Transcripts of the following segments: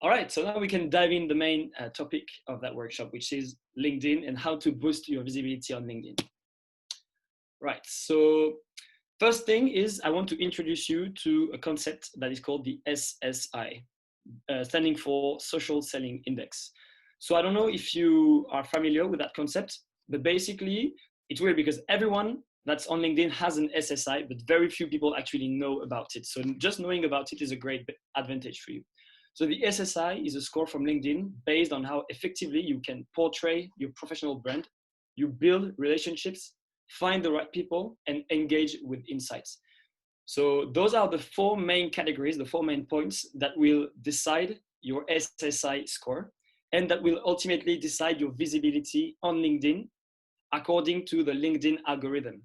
All right, so now we can dive in the main topic of that workshop, which is LinkedIn and how to boost your visibility on LinkedIn. Right, so first thing is I want to introduce you to a concept that is called the SSI, standing for Social Selling Index. So I don't know if you are familiar with that concept, but basically it's weird because everyone that's on LinkedIn has an SSI, but very few people actually know about it. So just knowing about it is a great advantage for you. So the SSI is a score from LinkedIn based on how effectively you can portray your professional brand, you build relationships, find the right people, and engage with insights. So those are the four main categories, the four main points that will decide your SSI score and that will ultimately decide your visibility on LinkedIn according to the LinkedIn algorithm.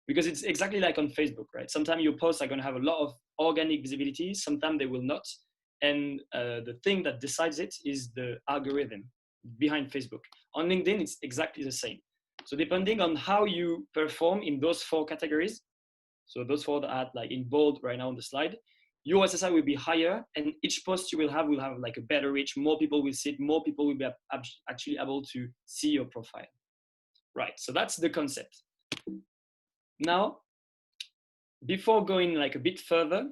Because it's exactly like on Facebook, right? Sometimes your posts are going to have a lot of organic visibility, sometimes they will not. And the thing that decides it is the algorithm behind Facebook. On LinkedIn, it's exactly the same. So depending on how you perform in those four categories, so those four that are like in bold right now on the slide, your SSI will be higher, and each post you will have like a better reach. More people will see it, more people will be actually able to see your profile. Right, so that's the concept. Now, before going like a bit further,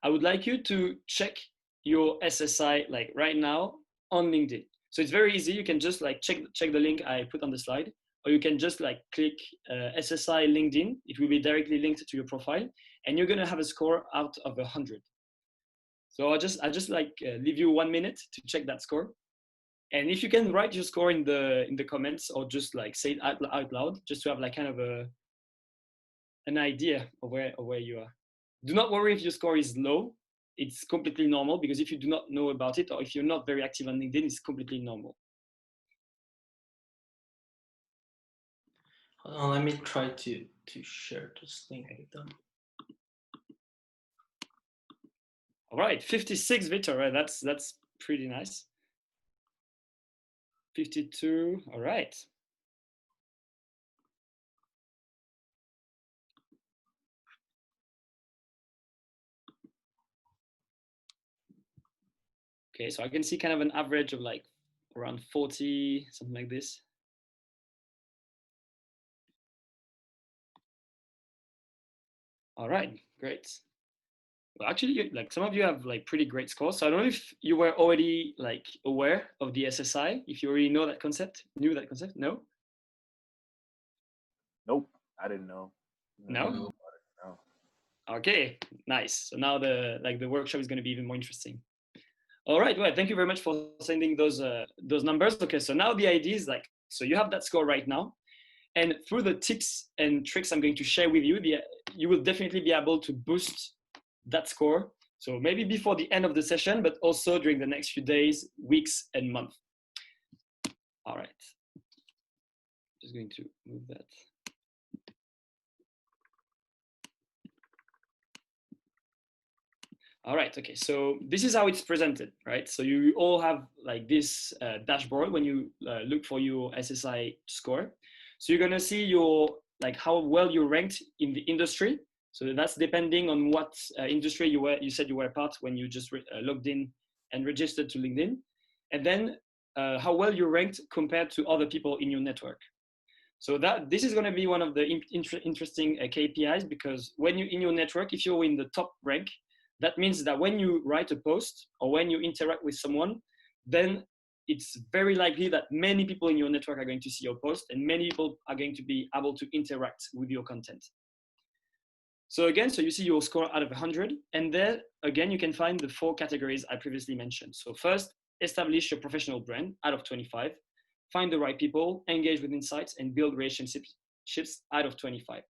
I would like you to check your SSI like right now on LinkedIn. So it's very easy. You can just like check the link I put on the slide, or you can just like click SSI LinkedIn. It will be directly linked to your profile, and you're gonna have a score out of 100. So I just like leave you 1 minute to check that score. And if you can write your score in the comments, or just like say it out loud, just to have like kind of an idea of where you are. Do not worry if your score is low. It's completely normal, because if you do not know about it, or if you're not very active on LinkedIn, it's completely normal. Hold on, let me try to share this link with them. All right, 56, Victor, right? That's pretty nice. 52, all right. Okay, so I can see kind of an average of like around 40, something like this. All right, great. Well, actually, like some of you have like pretty great scores. So I don't know if you were already like aware of the SSI, if you already knew that concept. No? Nope, I didn't know. No? No. Okay, nice. So now the workshop is going to be even more interesting. All right, well, thank you very much for sending those numbers. Okay, so now the idea is like, so you have that score right now, and through the tips and tricks I'm going to share with you, you will definitely be able to boost that score. So maybe before the end of the session, but also during the next few days, weeks, and months. All right, just going to move that. All right, okay, so this is how it's presented, right? So you all have like this dashboard when you look for your SSI score. So you're gonna see your, like how well you ranked in the industry. So that's depending on what industry you said you were part when you just logged in and registered to LinkedIn. And then how well you ranked compared to other people in your network. So this is gonna be one of the interesting KPIs, because when you in your network, if you're in the top rank, that means that when you write a post or when you interact with someone, then it's very likely that many people in your network are going to see your post, and many people are going to be able to interact with your content. So again, so you see your score out of 100, and there again, you can find the four categories I previously mentioned. So first, establish your professional brand out of 25, find the right people, engage with insights, and build relationships out of 25.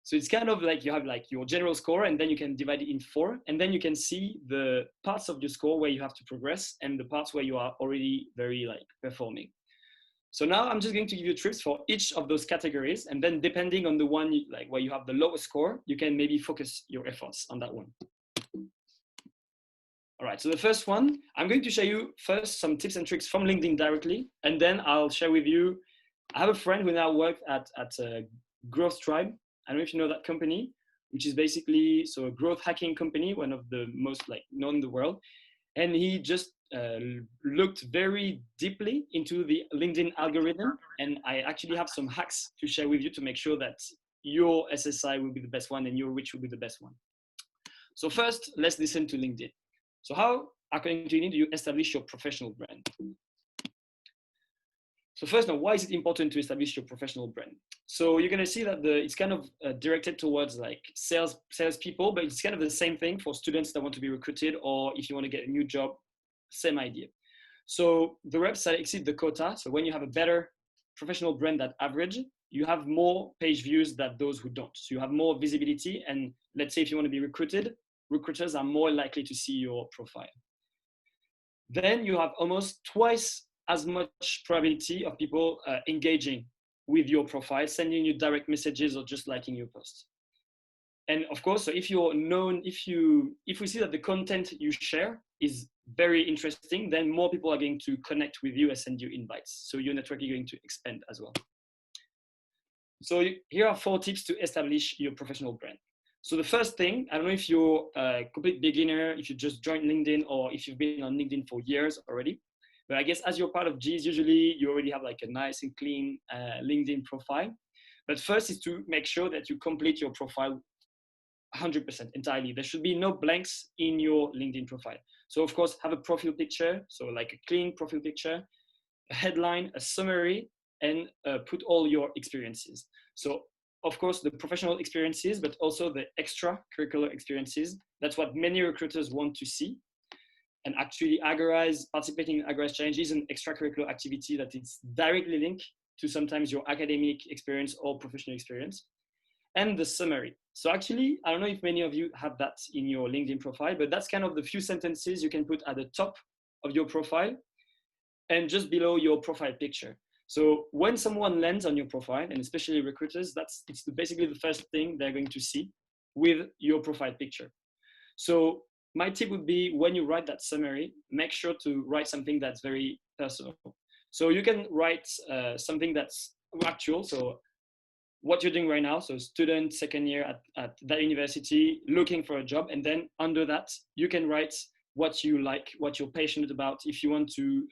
So it's kind of like you have like your general score, and then you can divide it in four, and then you can see the parts of your score where you have to progress and the parts where you are already very like performing. So now I'm just going to give you tips for each of those categories, and then depending on the one like where you have the lowest score, you can maybe focus your efforts on that one. All right, so the first one, I'm going to show you first some tips and tricks from LinkedIn directly, and then I'll share with you, I have a friend who now works at Growth Tribe. I don't know if you know that company, which is basically a growth hacking company, one of the most like known in the world. and he just looked very deeply into the LinkedIn algorithm. And I actually have some hacks to share with you to make sure that your SSI will be the best one and your reach will be the best one. So first, let's listen to LinkedIn. So how, according to LinkedIn, do you establish your professional brand? So first, now, why is it important to establish your professional brand? So you're going to see that it's kind of directed towards like salespeople, but it's kind of the same thing for students that want to be recruited, or if you want to get a new job, same idea. So the reps that exceed the quota. So when you have a better professional brand than average, you have more page views than those who don't. So you have more visibility. And let's say if you want to be recruited, recruiters are more likely to see your profile. Then you have almost twice as much probability of people engaging with your profile, sending you direct messages or just liking your posts. And of course, so if you're known, if we see that the content you share is very interesting, then more people are going to connect with you and send you invites. So your network is going to expand as well. So here are 4 tips to establish your professional brand. So the first thing, I don't know if you're a complete beginner, if you just joined LinkedIn, or if you've been on LinkedIn for years already. But I guess as you're part of G's, usually you already have like a nice and clean LinkedIn profile. But first is to make sure that you complete your profile 100% entirely. There should be no blanks in your LinkedIn profile. So of course, have a profile picture. So like a clean profile picture, a headline, a summary, and put all your experiences. So of course, the professional experiences, but also the extracurricular experiences. That's what many recruiters want to see. And actually, Agorize, participating in Agorize Challenge is an extracurricular activity that is directly linked to sometimes your academic experience or professional experience. And the summary. So actually, I don't know if many of you have that in your LinkedIn profile, but that's kind of the few sentences you can put at the top of your profile and just below your profile picture. So when someone lands on your profile, and especially recruiters, it's basically the first thing they're going to see with your profile picture. So my tip would be, when you write that summary, make sure to write something that's very personal. So you can write something that's actual. So what you're doing right now, so student, second year at that university, looking for a job. And then under that, you can write what you like, what you're passionate about. If you want to,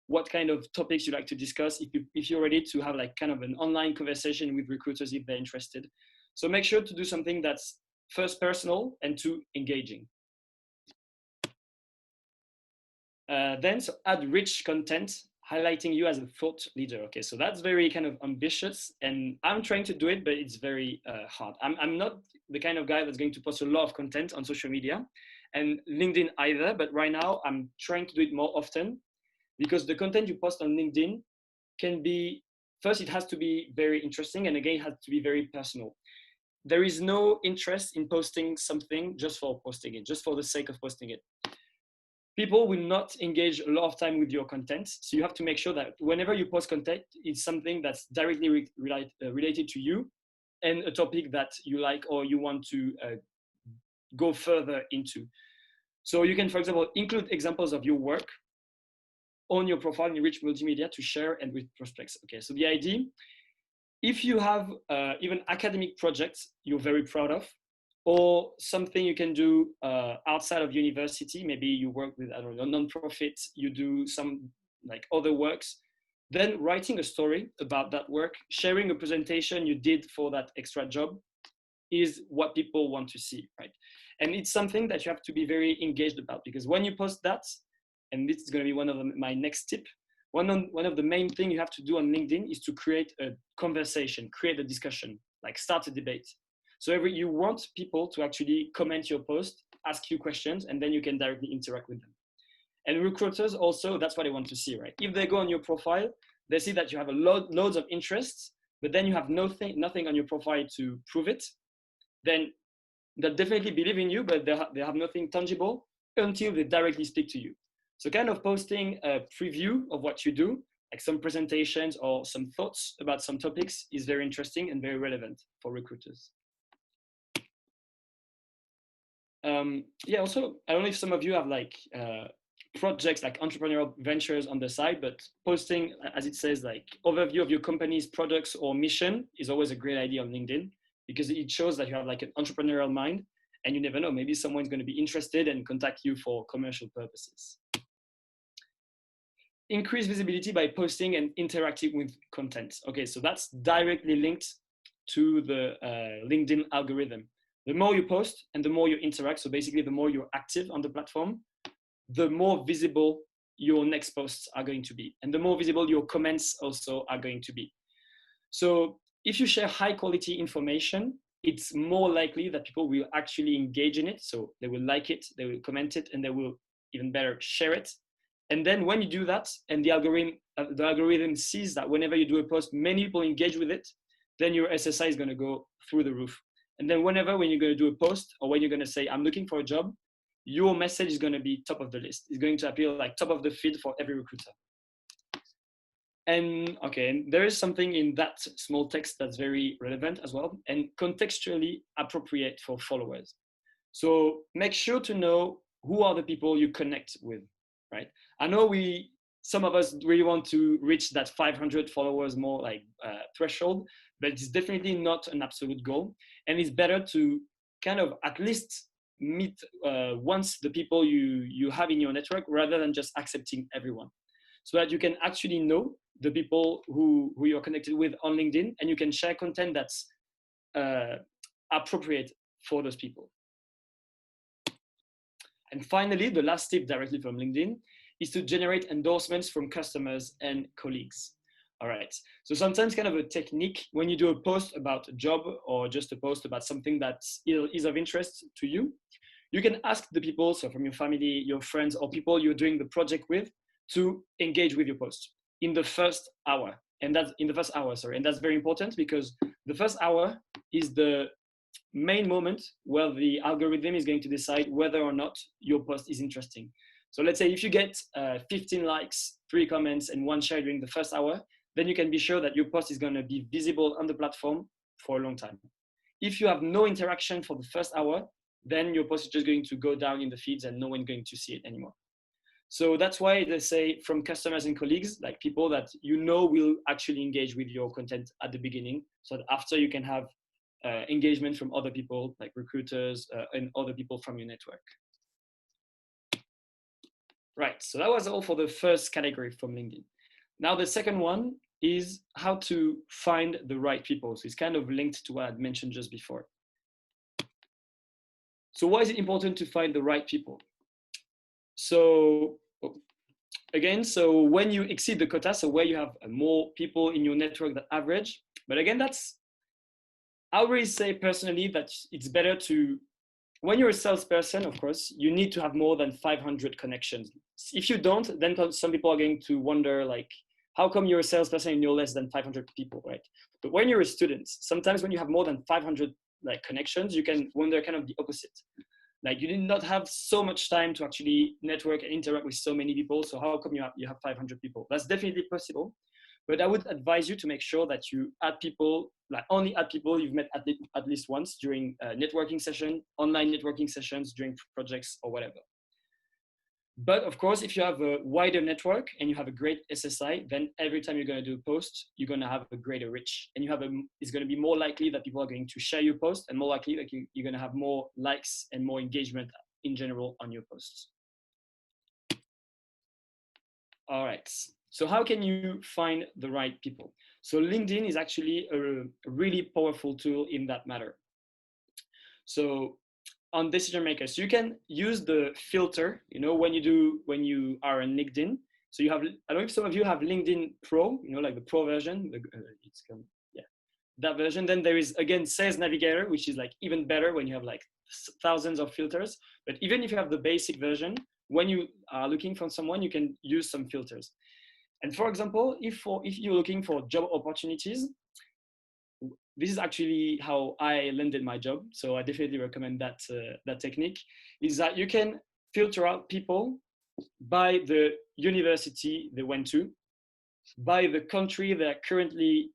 what kind of topics you like to discuss, if you're ready to have like kind of an online conversation with recruiters if they're interested. So make sure to do something that's first personal and two engaging. Then so add rich content highlighting you as a thought leader. Okay, so that's very kind of ambitious, and I'm trying to do it, but it's very hard. I'm not the kind of guy that's going to post a lot of content on social media and LinkedIn either, but right now I'm trying to do it more often, because the content you post on LinkedIn can be, first, it has to be very interesting, and again, it has to be very personal. There is no interest in posting something just for posting it, just for the sake of posting it. People will not engage a lot of time with your content. So you have to make sure that whenever you post content, it's something that's directly related to you and a topic that you like or you want to go further into. So you can, for example, include examples of your work on your profile in Rich Multimedia to share and with prospects. Okay, so the idea, if you have even academic projects you're very proud of, or something you can do outside of university, maybe you work with, I don't know, non-profit, you do some like other works, then writing a story about that work, sharing a presentation you did for that extra job is what people want to see, right? And it's something that you have to be very engaged about, because when you post that, and this is going to be one of my next tip, one of the main things you have to do on LinkedIn is to create a conversation, create a discussion, like start a debate. So you want people to actually comment your post, ask you questions, and then you can directly interact with them. And recruiters also, that's what they want to see, right? If they go on your profile, they see that you have loads of interests, but then you have nothing on your profile to prove it, then they'll definitely believe in you, but they have nothing tangible until they directly speak to you. So kind of posting a preview of what you do, like some presentations or some thoughts about some topics, is very interesting and very relevant for recruiters. Yeah, also, I don't know if some of you have like projects like entrepreneurial ventures on the side, but posting, as it says, like overview of your company's products or mission is always a great idea on LinkedIn, because it shows that you have like an entrepreneurial mind And you never know, maybe someone's going to be interested and contact you for commercial purposes. Increase visibility by posting and interacting with content. Okay, so that's directly linked to the LinkedIn algorithm. The more you post and the more you interact, so basically the more you're active on the platform, the more visible your next posts are going to be, and the more visible your comments also are going to be. So if you share high quality information, it's more likely that people will actually engage in it. So they will like it, they will comment it, and they will even better share it. And then when you do that, and the algorithm sees that whenever you do a post, many people engage with it, then your SSI is going to go through the roof. And then when you're going to do a post, or when you're going to say, I'm looking for a job, your message is going to be top of the list. It's going to appear like top of the feed for every recruiter. And okay, there is something in that small text that's very relevant as well, and contextually appropriate for followers. So make sure to know who are the people you connect with, right? I know some of us really want to reach that 500 followers more like threshold, but it's definitely not an absolute goal. And it's better to kind of at least meet once the people you have in your network, rather than just accepting everyone, so that you can actually know the people who you're connected with on LinkedIn, and you can share content that's appropriate for those people. And finally, the last tip directly from LinkedIn is to generate endorsements from customers and colleagues. All right, so sometimes kind of a technique when you do a post about a job, or just a post about something that is of interest to you, you can ask the people, so from your family, your friends, or people you're doing the project with, to engage with your post in the first hour. And that's and that's very important, because the first hour is the main moment where the algorithm is going to decide whether or not your post is interesting. So let's say if you get 15 likes, 3 comments, and 1 share during the first hour, then you can be sure that your post is going to be visible on the platform for a long time. If you have no interaction for the first hour, then your post is just going to go down in the feeds and no one's going to see it anymore. So that's why they say from customers and colleagues, like people that you know will actually engage with your content at the beginning, so that after you can have engagement from other people, like recruiters and other people from your network. Right, so that was all for the first category from LinkedIn. Now the second one is how to find the right people. So it's kind of linked to what I'd mentioned just before. So why is it important to find the right people? So again, so when you exceed the quota, so where you have more people in your network than average, but again, I already say personally that it's better to, when you're a salesperson, of course, you need to have more than 500 connections. If you don't, then some people are going to wonder, like, how come you're a salesperson and you're less than 500 people, right? But when you're a student, sometimes when you have more than 500 like connections, you can wonder kind of the opposite. Like you did not have so much time to actually network and interact with so many people. So how come you have 500 people? That's definitely possible. But I would advise you to make sure that you add people, like only add people you've met at least once during a networking session, online networking sessions, during projects or whatever. But of course, if you have a wider network and you have a great SSI, then every time you're going to do a post, you're going to have a greater reach, and it's going to be more likely that people are going to share your post, and more likely that you're going to have more likes and more engagement in general on your posts. All right. So how can you find the right people? So LinkedIn is actually a really powerful tool in that matter. So on decision makers, so you can use the filter, when you are on LinkedIn. So you have, I don't know if some of you have LinkedIn Pro, like the Pro version, that version. Then there is, again, Sales Navigator, which is like even better when you have like thousands of filters. But even if you have the basic version, when you are looking for someone, you can use some filters. And for example, if you're looking for job opportunities, this is actually how I landed my job. So I definitely recommend that technique, is that you can filter out people by the university they went to, by the country they're currently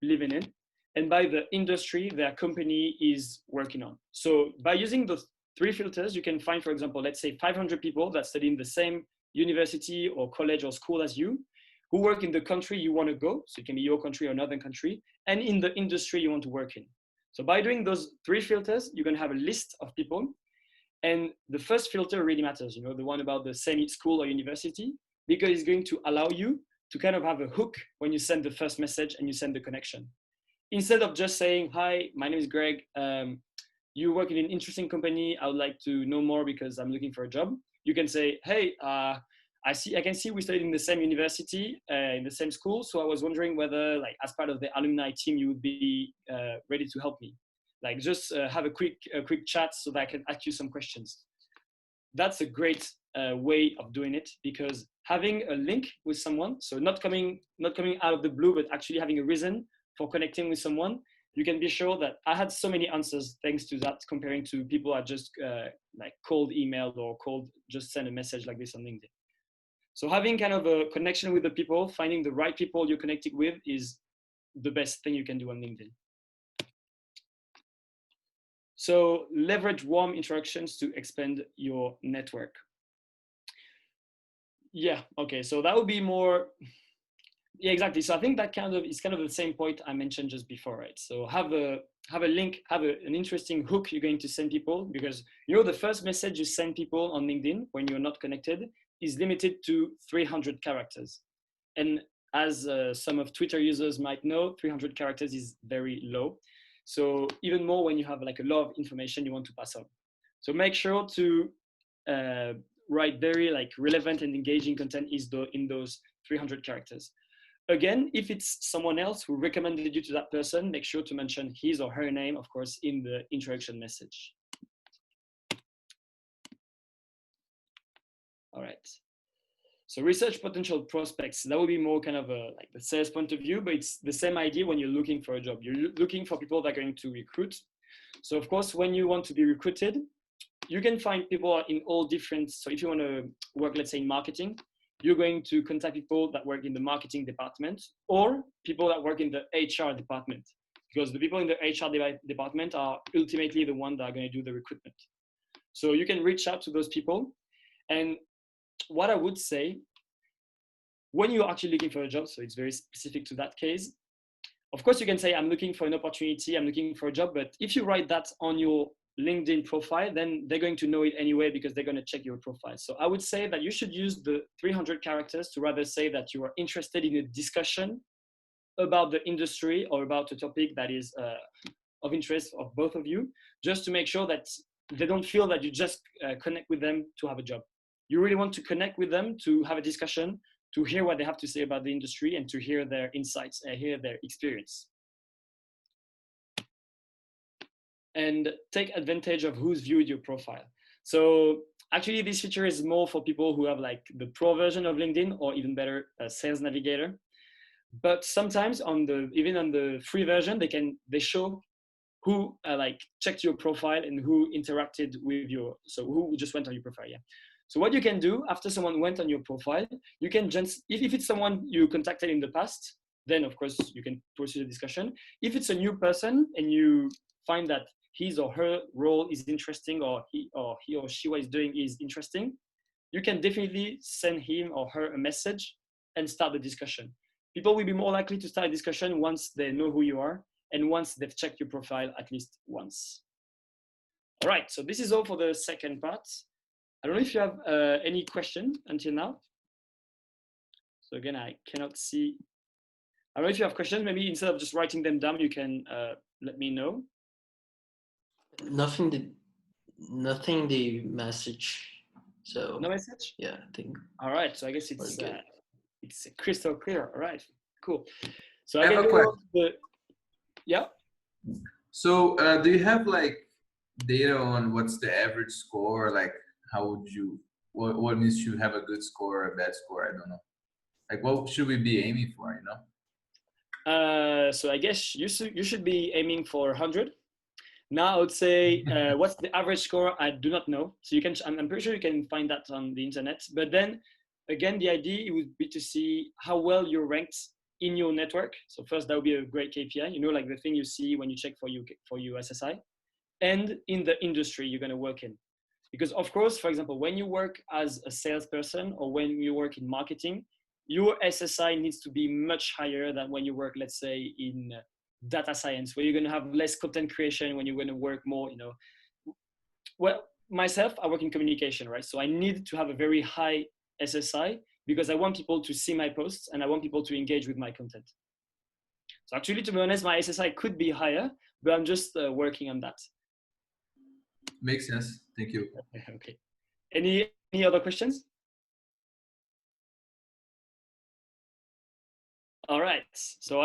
living in, and by the industry their company is working on. So by using those 3 filters, you can find, for example, let's say 500 people that study in the same university or college or school as you, who work in the country you want to go. So it can be your country or another country, and in the industry you want to work in. So by doing those 3 filters, you're going to have a list of people. And the first filter really matters, you know, the one about the same school or university, because it's going to allow you to kind of have a hook when you send the first message and you send the connection. Instead of just saying, hi, my name is Greg. You work in an interesting company. I would like to know more because I'm looking for a job. You can say, hey, I can see we studied in the same university, in the same school. So I was wondering whether, like, as part of the alumni team, you would be ready to help me. Like, just have a quick chat so that I can ask you some questions. That's a great way of doing it, because having a link with someone, so not coming out of the blue, but actually having a reason for connecting with someone, you can be sure that I had so many answers thanks to that, comparing to people I just like cold emailed or just send a message like this on LinkedIn. So having kind of a connection with the people, finding the right people you're connected with is the best thing you can do on LinkedIn. So leverage warm interactions to expand your network. Yeah, okay, so that would be more, yeah, exactly. So I think that is kind of the same point I mentioned just before, right? So have a link, have an interesting hook you're going to send people, because you know the first message you send people on LinkedIn when you're not connected is limited to 300 characters. And as some of Twitter users might know, 300 characters is very low. So even more when you have like a lot of information you want to pass on. So make sure to write very like relevant and engaging content in those 300 characters. Again, if it's someone else who recommended you to that person, make sure to mention his or her name, of course, in the introduction message. All right. So research potential prospects, that would be more kind of like the sales point of view, but it's the same idea when you're looking for a job. You're looking for people that are going to recruit. So of course, when you want to be recruited, you can find people in all different, so if you want to work, let's say in marketing, you're going to contact people that work in the marketing department or people that work in the HR department, because the people in the HR department are ultimately the ones that are going to do the recruitment. So you can reach out to those people. And what I would say, when you're actually looking for a job, so it's very specific to that case, of course you can say, I'm looking for an opportunity, I'm looking for a job, but if you write that on your LinkedIn profile, then they're going to know it anyway because they're going to check your profile. So I would say that you should use the 300 characters to rather say that you are interested in a discussion about the industry or about a topic that is of interest of both of you, just to make sure that they don't feel that you just connect with them to have a job. You really want to connect with them to have a discussion, to hear what they have to say about the industry and to hear their insights and hear their experience. And take advantage of who's viewed your profile. So actually this feature is more for people who have like the pro version of LinkedIn, or even better, a Sales Navigator. But sometimes even on the free version, they show who like checked your profile and who interacted with so who just went on your profile, yeah. So what you can do after someone went on your profile, you can just, if it's someone you contacted in the past, then of course you can pursue the discussion. If it's a new person and you find that his or her role is interesting, or he or she what is doing is interesting, you can definitely send him or her a message and start the discussion. People will be more likely to start a discussion once they know who you are and once they've checked your profile at least once. All right, so this is all for the second part. I don't know if you have any question until now. So again, I cannot see. I don't know if you have questions. Maybe instead of just writing them down, you can let me know. Nothing the message. So no message? Yeah, I think. All right, so I guess it's crystal clear. All right, cool. So I I have can a go on to the, yeah. So do you have like data on what's the average score? Like how would you, what means to have a good score or a bad score? I don't know. Like what should we be aiming for, you know? So I guess you should be aiming for 100. Now I would say, what's the average score? I do not know. So I'm pretty sure you can find that on the internet. But then again, the idea would be to see how well you're ranked in your network. So first, that would be a great KPI, you know, like the thing you see when you check for your SSI, and in the industry you're going to work in. Because of course, for example, when you work as a salesperson or when you work in marketing, your SSI needs to be much higher than when you work, let's say, in data science, where you're going to have less content creation, when you're going to work more, well, myself, I work in communication, right? So I need to have a very high SSI because I want people to see my posts and I want people to engage with my content. So actually, to be honest, my SSI could be higher, but I'm just working on that. Makes sense. Thank you. Okay. Any other questions? All right. So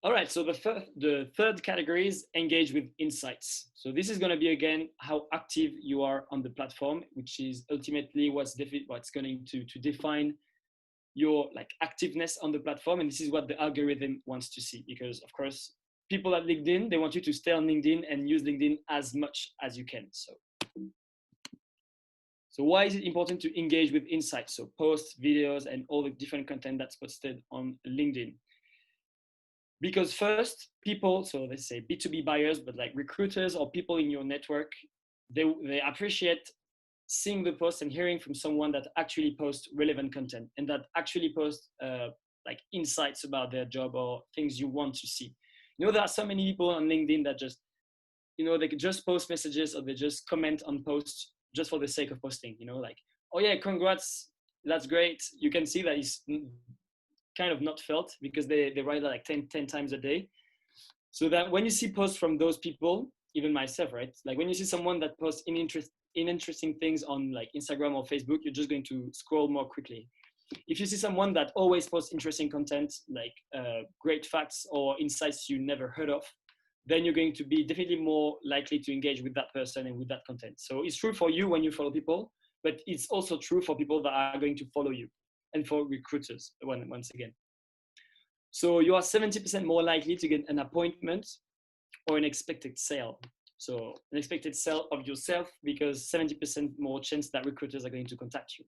all right, so the third category is engage with insights. So this is going to be, again, how active you are on the platform, which is ultimately what's going to define your activeness on the platform. And this is what the algorithm wants to see, because of course, people at LinkedIn, they want you to stay on LinkedIn and use LinkedIn as much as you can. So why is it important to engage with insights? So posts, videos, and all the different content that's posted on LinkedIn. Because first, people, so let's say B2B buyers, but like recruiters or people in your network, they appreciate seeing the post and hearing from someone that actually posts relevant content and that actually posts like insights about their job or things you want to see. There are so many people on LinkedIn that just, they could just post messages or they just comment on posts just for the sake of posting, like, oh yeah, congrats, that's great. You can see that it's kind of not felt because they write like 10 times a day. So that when you see posts from those people, even myself, right? Like when you see someone that posts interesting things on like Instagram or Facebook, you're just going to scroll more quickly. If you see someone that always posts interesting content, like great facts or insights you never heard of, then you're going to be definitely more likely to engage with that person and with that content. So it's true for you when you follow people, but it's also true for people that are going to follow you and for recruiters, once again. So you are 70% more likely to get an appointment or an expected sale. So an expected sale of yourself, because 70% more chance that recruiters are going to contact you.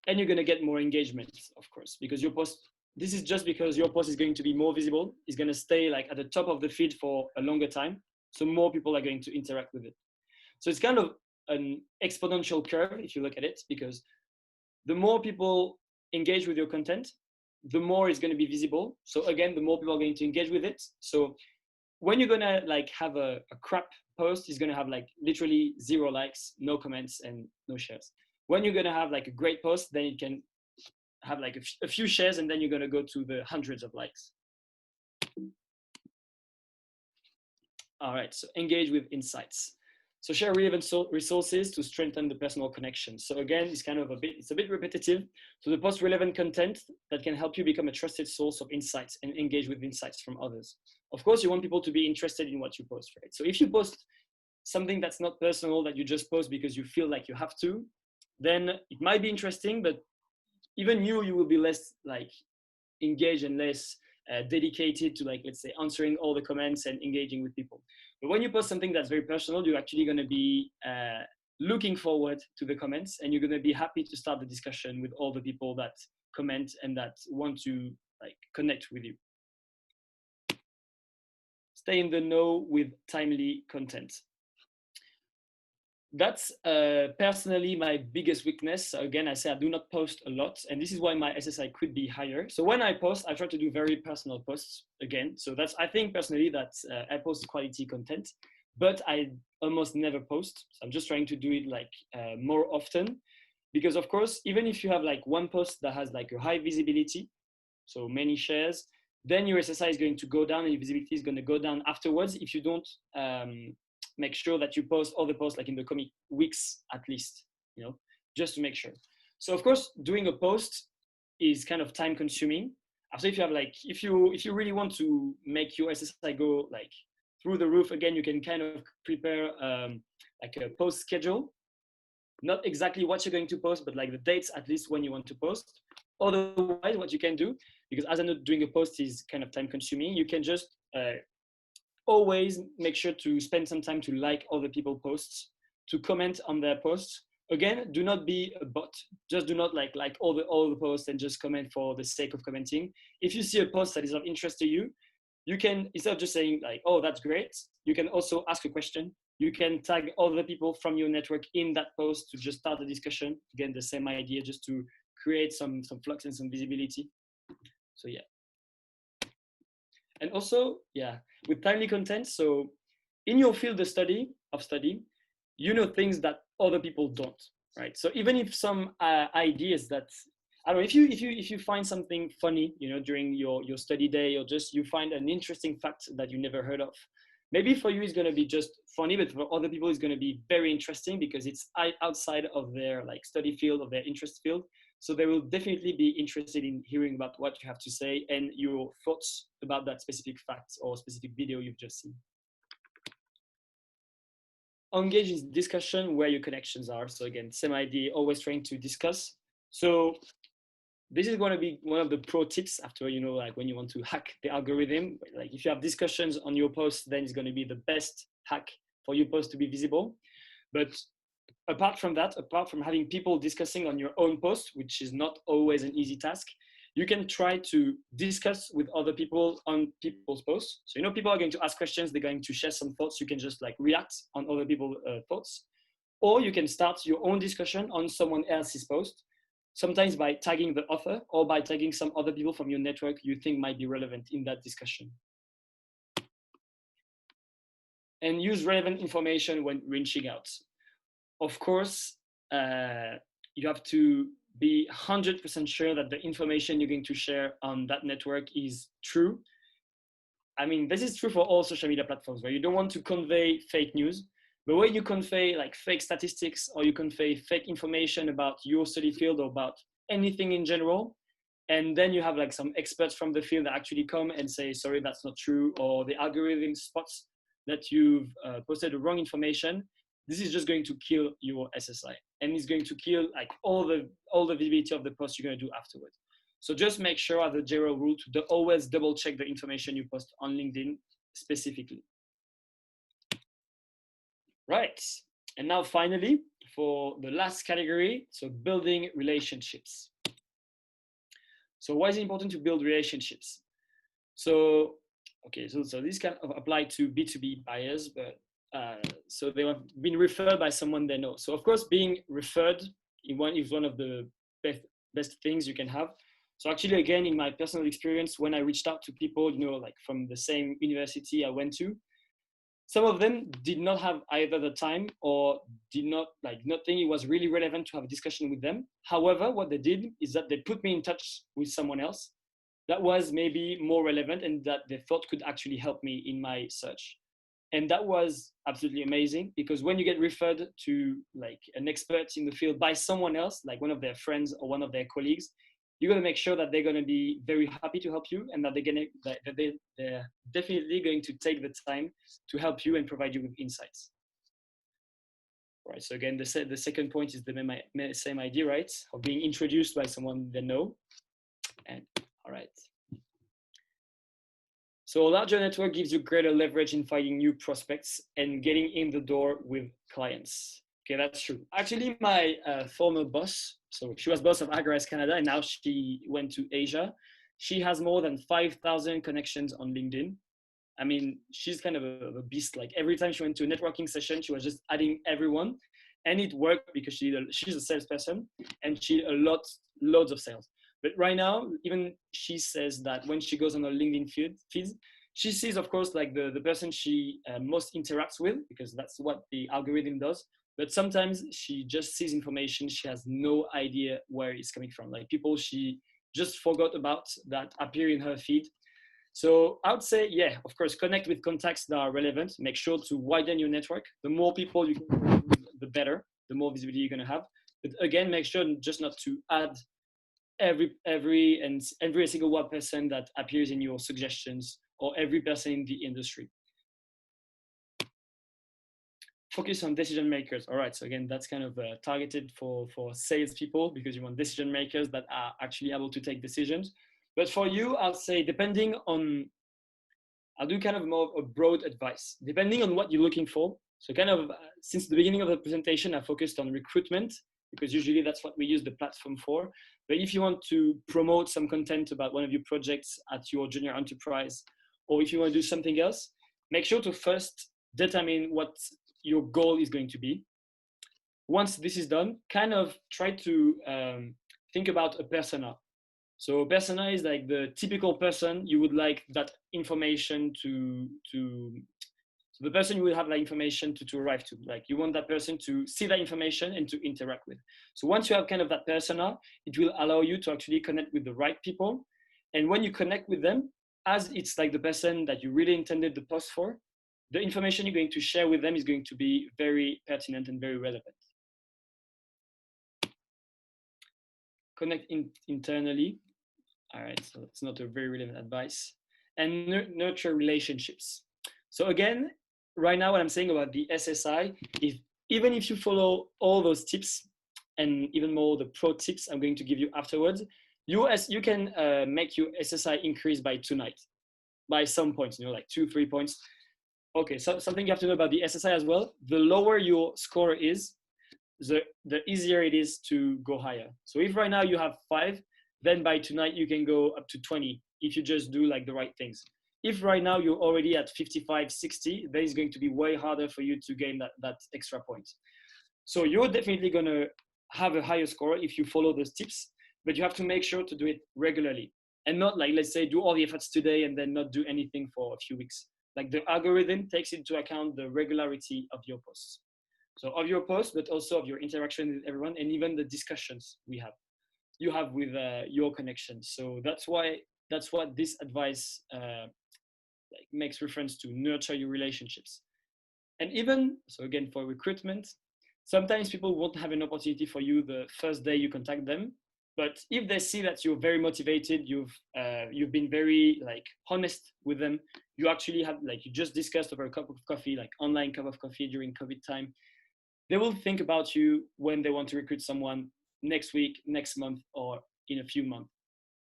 And you're going to get more engagement, of course, because your post, this is just because your post is going to be more visible. It's going to stay like at the top of the feed for a longer time. So more people are going to interact with it. So it's kind of an exponential curve if you look at it, because the more people engage with your content, the more it's going to be visible. So again, the more people are going to engage with it. So when you're going to like have a crap post, it's going to have like literally 0 likes, no comments, and no shares. When you're going to have like a great post, then it can have like a few shares, and then you're going to go to the hundreds of likes. All right, so engage with insights. So share relevant resources to strengthen the personal connection. So again, it's a bit repetitive. So the post relevant content that can help you become a trusted source of insights and engage with insights from others. Of course, you want people to be interested in what you post, right? So if you post something that's not personal, that you just post because you feel like you have to, then it might be interesting, but even you will be less like engaged and less dedicated to, like, let's say, answering all the comments and engaging with people. But when you post something that's very personal, you're actually going to be looking forward to the comments, and you're going to be happy to start the discussion with all the people that comment and that want to like connect with you. Stay in the know with timely content. That's personally my biggest weakness. So again, I say I do not post a lot, and this is why my SSI could be higher. So when I post, I try to do very personal posts again. So that's, I think personally that I post quality content, but I almost never post. So I'm just trying to do it like more often, because of course, even if you have like one post that has like a high visibility, so many shares, then your SSI is going to go down and your visibility is going to go down afterwards if you don't make sure that you post all the posts like in the coming weeks at least, just to make sure. So of course, doing a post is kind of time consuming. After, if you have like, if you really want to make your SSI go like through the roof, again, you can kind of prepare like a post schedule, not exactly what you're going to post, but like the dates at least when you want to post. Otherwise, what you can do, because as I know doing a post is kind of time consuming, you can just always make sure to spend some time to like other people's posts, to comment on their posts. Again, do not be a bot. Just do not like all the posts and just comment for the sake of commenting. If you see a post that is of interest to you, you can, instead of just saying like, oh, that's great, you can also ask a question. You can tag other people from your network in that post to just start a discussion. Again, the same idea, just to create some flux and some visibility. So yeah. And also, yeah, with timely content. So in your field of study, you know things that other people don't, right? So even if some ideas that I don't know, if you find something funny, you know, during your study day, or just you find an interesting fact that you never heard of, maybe for you it's going to be just funny, but for other people it's going to be very interesting because it's outside of their like study field, of their interest field. So they will definitely be interested in hearing about what you have to say and your thoughts about that specific fact or specific video you've just seen. Engage in discussion where your connections are. So again, same idea, always trying to discuss. So this is going to be one of the pro tips after, you know, like when you want to hack the algorithm. Like if you have discussions on your post, then it's going to be the best hack for your post to be visible. But apart from that, apart from having people discussing on your own post, which is not always an easy task, you can try to discuss with other people on people's posts. So, you know, people are going to ask questions, they're going to share some thoughts. You can just like react on other people's thoughts. Or you can start your own discussion on someone else's post, sometimes by tagging the author or by tagging some other people from your network you think might be relevant in that discussion. And use relevant information when reaching out. Of course, you have to be 100% sure that the information you're going to share on that network is true. I mean, this is true for all social media platforms where you don't want to convey fake news, but when you convey like fake statistics or you convey fake information about your study field or about anything in general, and then you have like some experts from the field that actually come and say, sorry, that's not true, or the algorithm spots that you've posted the wrong information, this is just going to kill your SSI, and it's going to kill like all the visibility of the post you're going to do afterwards. So just make sure, as a general rule, to always double check the information you post on LinkedIn specifically. Right, and now finally, for the last category, so building relationships. So why is it important to build relationships? So, okay, so this can apply to B2B buyers, but so they have been referred by someone they know. So of course, being referred is one of the best things you can have. So actually, again, in my personal experience, when I reached out to people, you know, like from the same university I went to, some of them did not have either the time or did not think it was really relevant to have a discussion with them. However, what they did is that they put me in touch with someone else that was maybe more relevant and that they thought could actually help me in my search. And that was absolutely amazing, because when you get referred to like an expert in the field by someone else, like one of their friends or one of their colleagues, you're going to make sure that they're going to be very happy to help you, and that they're definitely going to take the time to help you and provide you with insights. All right, so again, the second point is the same idea, right? Of being introduced by someone they know. And all right. So a larger network gives you greater leverage in finding new prospects and getting in the door with clients. Okay, that's true. Actually, my former boss, so she was boss of Agorize Canada, and now she went to Asia. She has more than 5,000 connections on LinkedIn. I mean, she's kind of a beast. Like every time she went to a networking session, she was just adding everyone, and it worked because she's a salesperson and she loads of sales. But right now, even she says that when she goes on her LinkedIn feeds, she sees, of course, like the person she most interacts with, because that's what the algorithm does. But sometimes she just sees information she has no idea where it's coming from, like people she just forgot about that appear in her feed. So I would say, yeah, of course, connect with contacts that are relevant. Make sure to widen your network. The more people you can, the better, the more visibility you're going to have. But again, make sure just not to add every single one person that appears in your suggestions or every person in the industry. Focus on decision makers. All right, so again, that's kind of targeted for salespeople, because you want decision makers that are actually able to take decisions. But for you, I'll say, I'll do kind of more of a broad advice, depending on what you're looking for. So kind of since the beginning of the presentation, I focused on recruitment, because usually that's what we use the platform for. But if you want to promote some content about one of your projects at your junior enterprise, or if you want to do something else, make sure to first determine what your goal is going to be. Once this is done, kind of try to think about a persona. So persona is like the typical person you would like that information so the person you would have that information to arrive to. Like you want that person to see that information and to interact with. So once you have kind of that persona, it will allow you to actually connect with the right people. And when you connect with them, as it's like the person that you really intended the post for, the information you're going to share with them is going to be very pertinent and very relevant. Connect internally. All right, so it's not a very relevant advice. And nurture relationships. So again, right now what I'm saying about the SSI, even if you follow all those tips and even more the pro tips I'm going to give you afterwards, you can make your SSI increase by tonight, by some points, like 2-3 points. Okay, so something you have to know about the SSI as well. The lower your score is, the easier it is to go higher. So if right now you have 5, then by tonight you can go up to 20 if you just do like the right things. If right now you're already at 55, 60, then it's going to be way harder for you to gain that extra point. So you're definitely going to have a higher score if you follow those tips, but you have to make sure to do it regularly and not like, let's say, do all the efforts today and then not do anything for a few weeks. Like the algorithm takes into account the regularity of your posts. So of your posts, but also of your interaction with everyone and even the discussions you have with your connections. So that's what this advice makes reference to: nurture your relationships. And even so, again, for recruitment, sometimes people won't have an opportunity for you the first day you contact them. But if they see that you're very motivated, you've been very honest with them, you actually have you just discussed over a cup of coffee, like online cup of coffee during COVID time, they will think about you when they want to recruit someone next week, next month, or in a few months.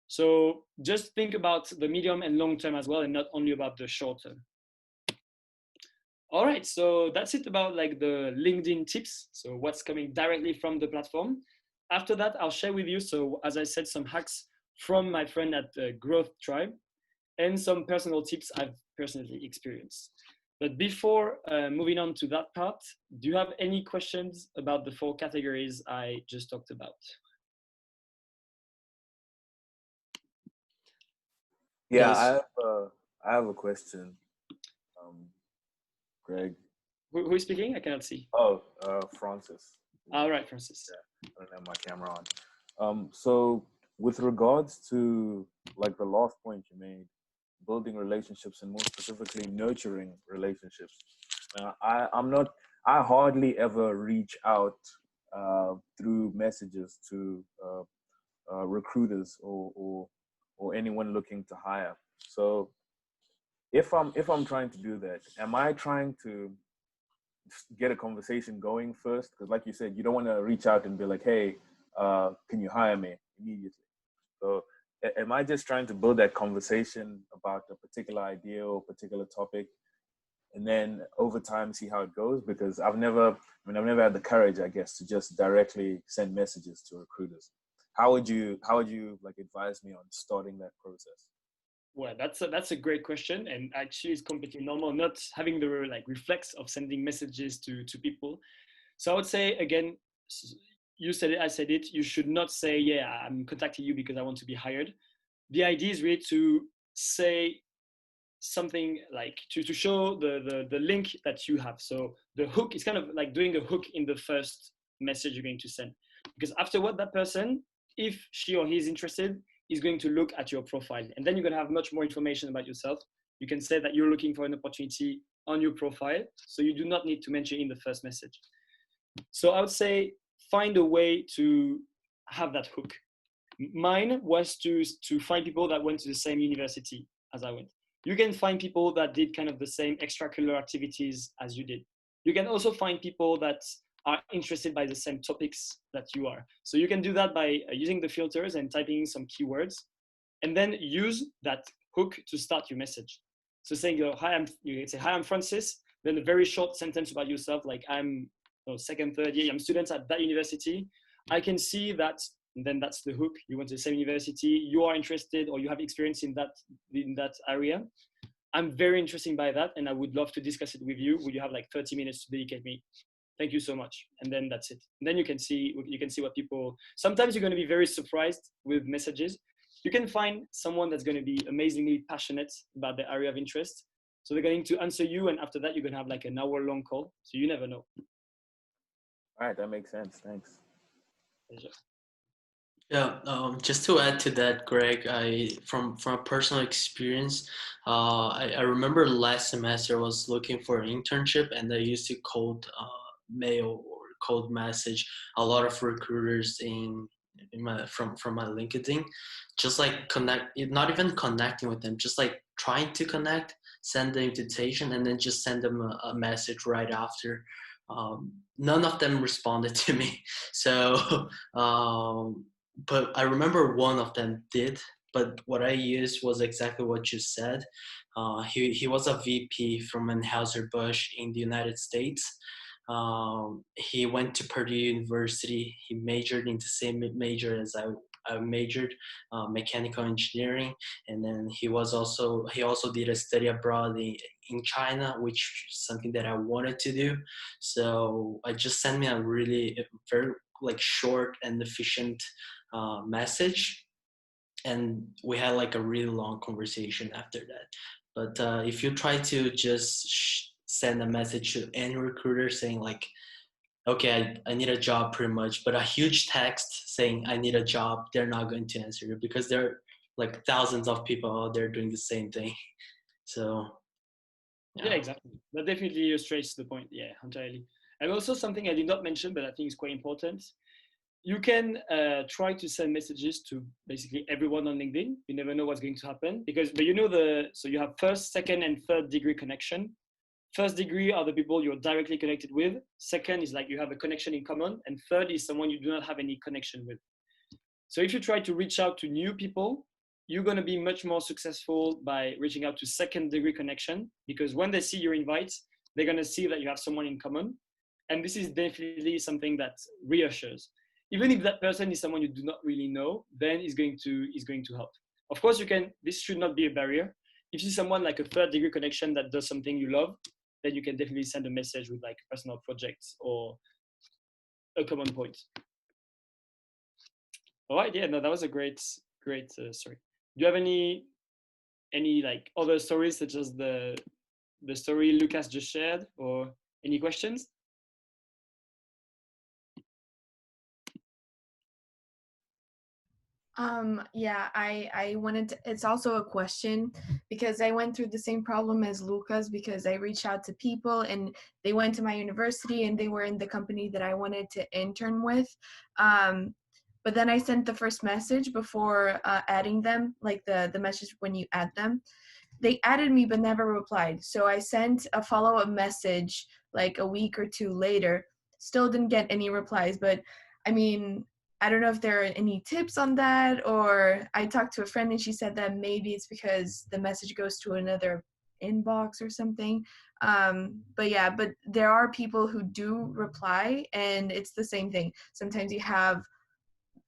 So just think about the medium and long term as well, and not only about the short term. All right, so that's it about the LinkedIn tips. So what's coming directly from the platform. After that, I'll share with you, so as I said, some hacks from my friend at the Growth Tribe and some personal tips I've personally experienced. But before moving on to that part, do you have any questions about the 4 categories I just talked about? Yeah, Yes. I have a question, Greg. Who is speaking? I cannot see. Oh, Francis. All right, Francis. Yeah, I don't have my camera on. So with regards to the last point you made, building relationships and more specifically nurturing relationships, I hardly ever reach out through messages to recruiters or anyone looking to hire. So if I'm trying to do that, am I trying to get a conversation going first? Because like you said, you don't want to reach out and be like, hey, can you hire me immediately? So am I just trying to build that conversation about a particular idea or particular topic, and then over time see how it goes? Because I've never had the courage, I guess, to just directly send messages to recruiters. How would you advise me on starting that process? Well, that's a great question, and actually it's completely normal not having the reflex of sending messages to people. So I would say, again, you said it, I said it, you should not say, yeah, I'm contacting you because I want to be hired. The idea is really to say something to show the link that you have. So the hook is kind of like doing a hook in the first message you're going to send, because afterward that person, if she or he is interested, is going to look at your profile, and then you're going to have much more information about yourself. You can say that you're looking for an opportunity on your profile, so you do not need to mention in the first message. So I would say find a way to have that hook. Mine was to find people that went to the same university as I went. You can find people that did kind of the same extracurricular activities as you did. You can also find people that are interested by the same topics that you are. So you can do that by using the filters and typing in some keywords, and then use that hook to start your message. So saying, you can say, hi, I'm Francis, then a very short sentence about yourself, like I'm second, third year, I'm students at that university. I can see that, and then that's the hook. You went to the same university, you are interested, or you have experience in that area. I'm very interested by that, and I would love to discuss it with you. Would you have 30 minutes to dedicate me? Thank you so much. And then that's it. And then you can see what people, sometimes you're going to be very surprised with messages, you can find someone that's going to be amazingly passionate about the area of interest. So they're going to answer you, and after that, you're going to have like an hour-long call. So you never know. All right, that makes sense. Thanks. Pleasure. Yeah, just to add to that, Greg, from a personal experience, I remember last semester I was looking for an internship, and I used to cold mail or cold message a lot of recruiters in my from my LinkedIn, just like not even connecting with them, just like trying to connect, send the invitation, and then just send them a message right after. None of them responded to me, so. But I remember one of them did. But what I used was exactly what you said. He was a VP from Anheuser-Busch in the United States. He went to Purdue University. He majored in the same major as I majored, mechanical engineering, and then he also did a study abroad in China, which is something that I wanted to do. So I just sent me a really very like short and efficient message, and we had like a really long conversation after that. But if you try to just send a message to any recruiter saying like, okay, I need a job pretty much, but a huge text saying I need a job, they're not going to answer you because there are like thousands of people out there doing the same thing. So yeah, exactly. That definitely illustrates the point. Yeah, entirely. And also something I did not mention, but I think is quite important. You can try to send messages to basically everyone on LinkedIn. You never know what's going to happen but you know so you have first, second, and third degree connection. First degree are the people you're directly connected with. Second is like you have a connection in common. And third is someone you do not have any connection with. So if you try to reach out to new people, you're going to be much more successful by reaching out to second degree connection, because when they see your invites, they're going to see that you have someone in common. And this is definitely something that reassures. Even if that person is someone you do not really know, then is going to help. Of course, this should not be a barrier. If you see someone like a third degree connection that does something you love, then you can definitely send a message with like personal projects or a common point. All right, yeah, no, that was a great story. Do you have any like other stories such as the story Lucas just shared, or any questions? Yeah, I wanted to, it's also a question because I went through the same problem as Lucas, because I reached out to people and they went to my university and they were in the company that I wanted to intern with. But then I sent the first message before adding them, like the message when you add them. They added me but never replied. So I sent a follow-up message like a week or two later, still didn't get any replies. But I mean, I don't know if there are any tips on that, or I talked to a friend and she said that maybe it's because the message goes to another inbox or something. But yeah, but there are people who do reply and it's the same thing. Sometimes you have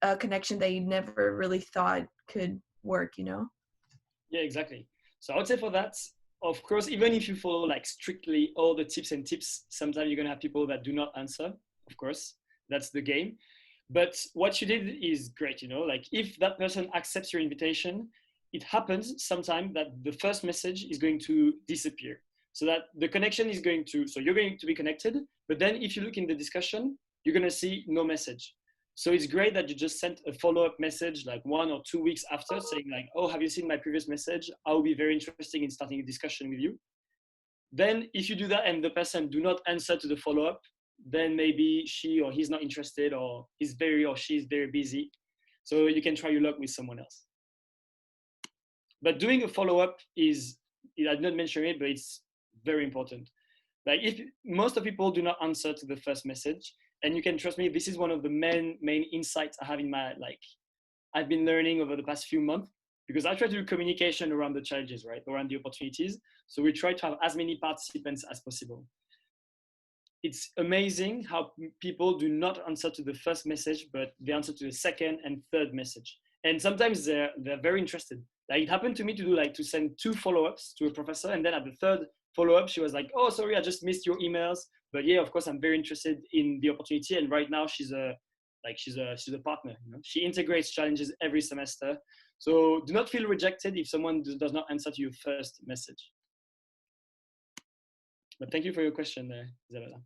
a connection that you never really thought could work, you know? Yeah, exactly. So I would say for that, of course, even if you follow like strictly all the tips, sometimes you're gonna have people that do not answer. Of course, that's the game. But what you did is great, you know, like if that person accepts your invitation, it happens sometimes that the first message is going to disappear. So that the connection is so you're going to be connected, but then if you look in the discussion, you're gonna see no message. So it's great that you just sent a follow-up message like 1 or 2 weeks after saying like, oh, have you seen my previous message? I will be very interested in starting a discussion with you. Then if you do that and the person do not answer to the follow-up, then maybe she or he's not interested, or she's very busy. So you can try your luck with someone else. But doing a follow-up I did not mention it, but it's very important. Like if most of people do not answer to the first message, and you can trust me, this is one of the main insights I have in my, like, I've been learning over the past few months, because I try to do communication around the challenges, right? Around the opportunities. So we try to have as many participants as possible. It's amazing how people do not answer to the first message, but they answer to the second and third message. And sometimes they're very interested. Like it happened to me to send 2 follow-ups to a professor. And then at the third follow-up, she was like, oh, sorry, I just missed your emails. But yeah, of course, I'm very interested in the opportunity. And right now she's a partner. You know? She integrates challenges every semester. So do not feel rejected if someone does not answer to your first message. But thank you for your question there, Isabella.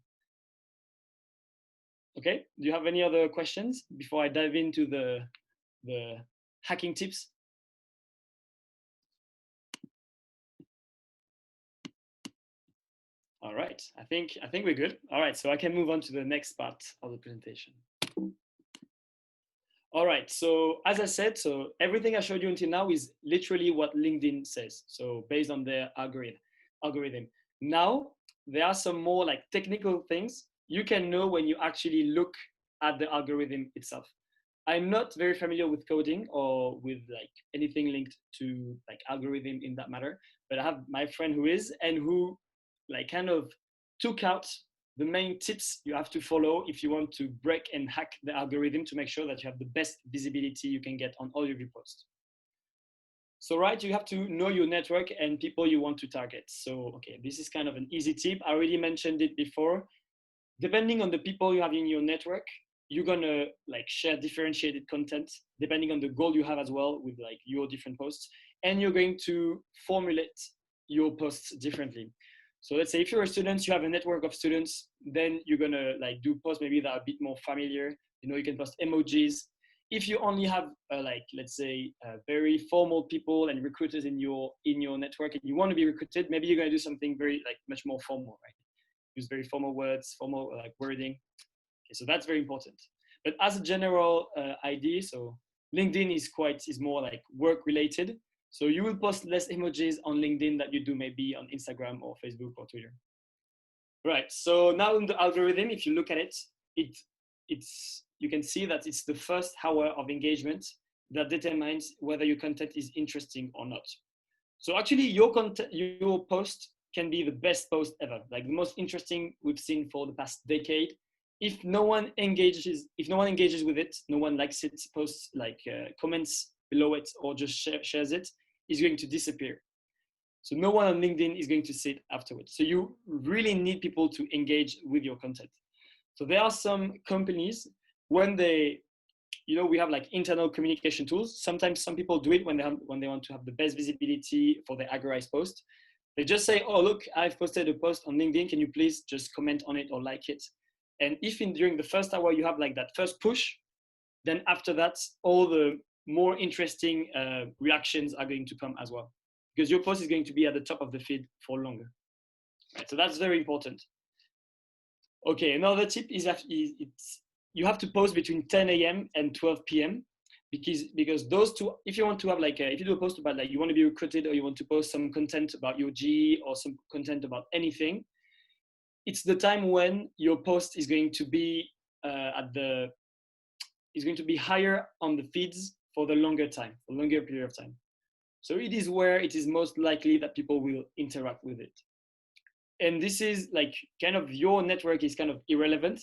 Okay, do you have any other questions before I dive into the hacking tips? All right, I think we're good. All right, so I can move on to the next part of the presentation. All right, so as I said, so everything I showed you until now is literally what LinkedIn says. So based on their algorithm. Now, there are some more like technical things you can know when you actually look at the algorithm itself. I'm not very familiar with coding or with like anything linked to like algorithm in that matter, but I have my friend who is, and who like kind of took out the main tips you have to follow if you want to break and hack the algorithm to make sure that you have the best visibility you can get on all of your posts. So right, you have to know your network and people you want to target. So, okay, this is kind of an easy tip. I already mentioned it before. Depending on the people you have in your network, you're gonna like share differentiated content depending on the goal you have as well with like your different posts, and you're going to formulate your posts differently. So let's say if you're a student, you have a network of students, then you're gonna like do posts maybe that are a bit more familiar. You know, you can post emojis. If you only have like let's say very formal people and recruiters in your network, and you want to be recruited, maybe you're gonna do something very like much more formal, right? Use very formal words, formal like wording. Okay, so that's very important. But as a general idea, so LinkedIn is more like work related. So you will post less emojis on LinkedIn that you do maybe on Instagram or Facebook or Twitter. Right. So now in the algorithm, if you look at it, it's you can see that it's the first hour of engagement that determines whether your content is interesting or not. So actually, your content, your post can be the best post ever, like the most interesting we've seen for the past decade. If no one engages with it, no one likes it, posts like comments below it, or just shares it, is going to disappear. So no one on LinkedIn is going to see it afterwards. So you really need people to engage with your content. So there are some companies when they, you know, we have like internal communication tools. Sometimes some people do it when they want to have the best visibility for their Agorize post. They just say, oh, look, I've posted a post on LinkedIn. Can you please just comment on it or like it? And if during the first hour you have like that first push, then after that, all the more interesting reactions are going to come as well, because your post is going to be at the top of the feed for longer. Right, so that's very important. Okay, another tip is that you have to post between 10 a.m. and 12 p.m. because those two, if you want to have like if you do a post about like you want to be recruited, or you want to post some content about your GE or some content about anything, it's the time when your post is going to be higher on the feeds for the longer period of time. So it is where it is most likely that people will interact with it. And this is like kind of your network is kind of irrelevant,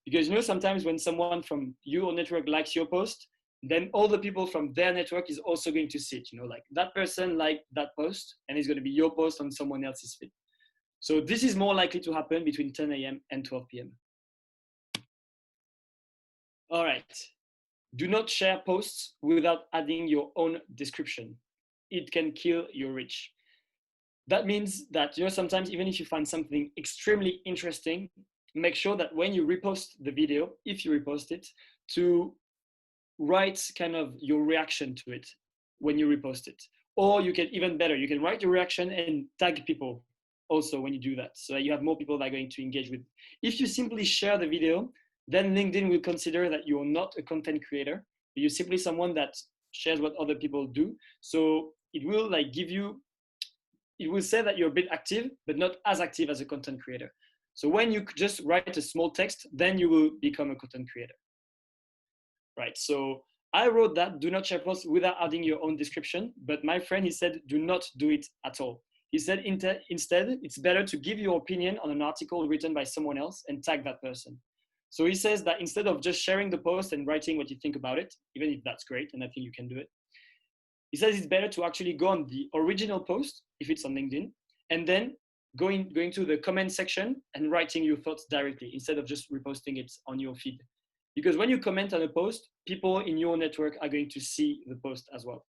because you know sometimes when someone from your network likes your post, then all the people from their network is also going to see it. You know, like that person liked that post, and it's going to be your post on someone else's feed. So this is more likely to happen between 10 a.m. and 12 p.m. All right. Do not share posts without adding your own description. It can kill your reach. That means that, you know, sometimes even if you find something extremely interesting, make sure that when you repost the video, if you repost it, to write kind of your reaction to it when you repost it. Or you can, even better, you can write your reaction and tag people also when you do that, so that you have more people that are going to engage with. If you simply share the video, then LinkedIn will consider that you're not a content creator, but you're simply someone that shares what other people do. So it will like it will say that you're a bit active, but not as active as a content creator. So when you just write a small text, then you will become a content creator. Right, so I wrote that, do not share posts without adding your own description, but my friend, he said, do not do it at all. He said, instead, it's better to give your opinion on an article written by someone else and tag that person. So he says that instead of just sharing the post and writing what you think about it, even if that's great, and I think you can do it, he says it's better to actually go on the original post, if it's on LinkedIn, and then going to the comment section and writing your thoughts directly instead of just reposting it on your feed. Because when you comment on a post, people in your network are going to see the post as well.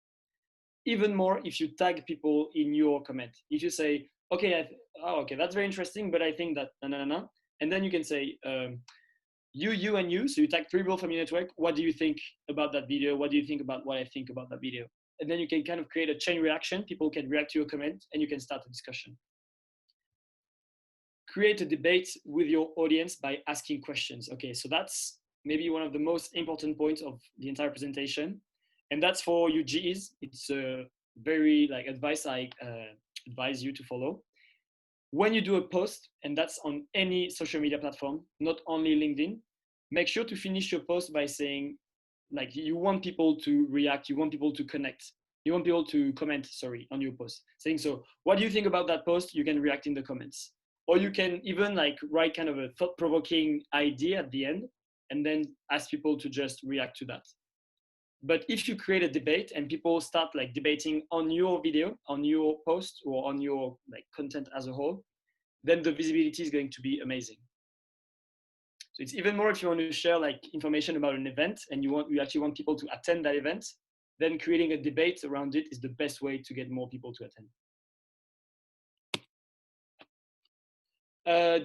even more if you tag people in your comment. If you say, okay, oh, okay, that's very interesting, but I think that, and then you can say, you, and you. So you tag 3 people from your network. What do you think about that video? What do you think about what I think about that video? And then you can kind of create a chain reaction. People can react to your comment and you can start a discussion. Create a debate with your audience by asking questions. Okay, so that's maybe one of the most important points of the entire presentation. And that's for you GEs. It's a very like advice I advise you to follow. When you do a post, and that's on any social media platform, not only LinkedIn, make sure to finish your post by saying, like, you want people to react, you want people to connect, you want people to comment, sorry, on your post. Saying, so what do you think about that post? You can react in the comments. Or you can even like write kind of a thought-provoking idea at the end and then ask people to just react to that. But if you create a debate and people start like debating on your video, on your post, or on your like content as a whole, then the visibility is going to be amazing. So it's even more if you want to share like information about an event and you actually want people to attend that event, then creating a debate around it is the best way to get more people to attend.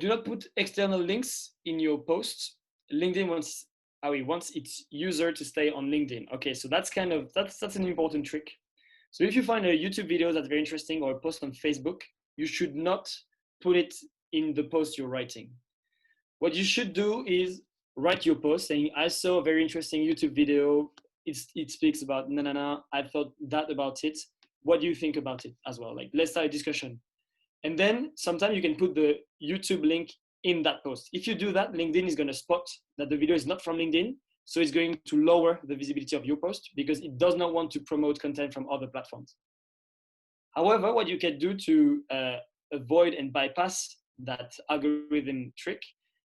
Do not put external links in your posts. LinkedIn wants its user to stay on LinkedIn. Okay, so that's an important trick. So if you find a YouTube video that's very interesting or a post on Facebook, you should not put it in the post you're writing. What you should do is write your post saying, I saw a very interesting YouTube video. It speaks about I thought that about it. What do you think about it as well? Like, let's start a discussion. And then sometimes you can put the YouTube link in that post. If you do that, LinkedIn is going to spot that the video is not from LinkedIn. So it's going to lower the visibility of your post because it does not want to promote content from other platforms. However, what you can do to avoid and bypass that algorithm trick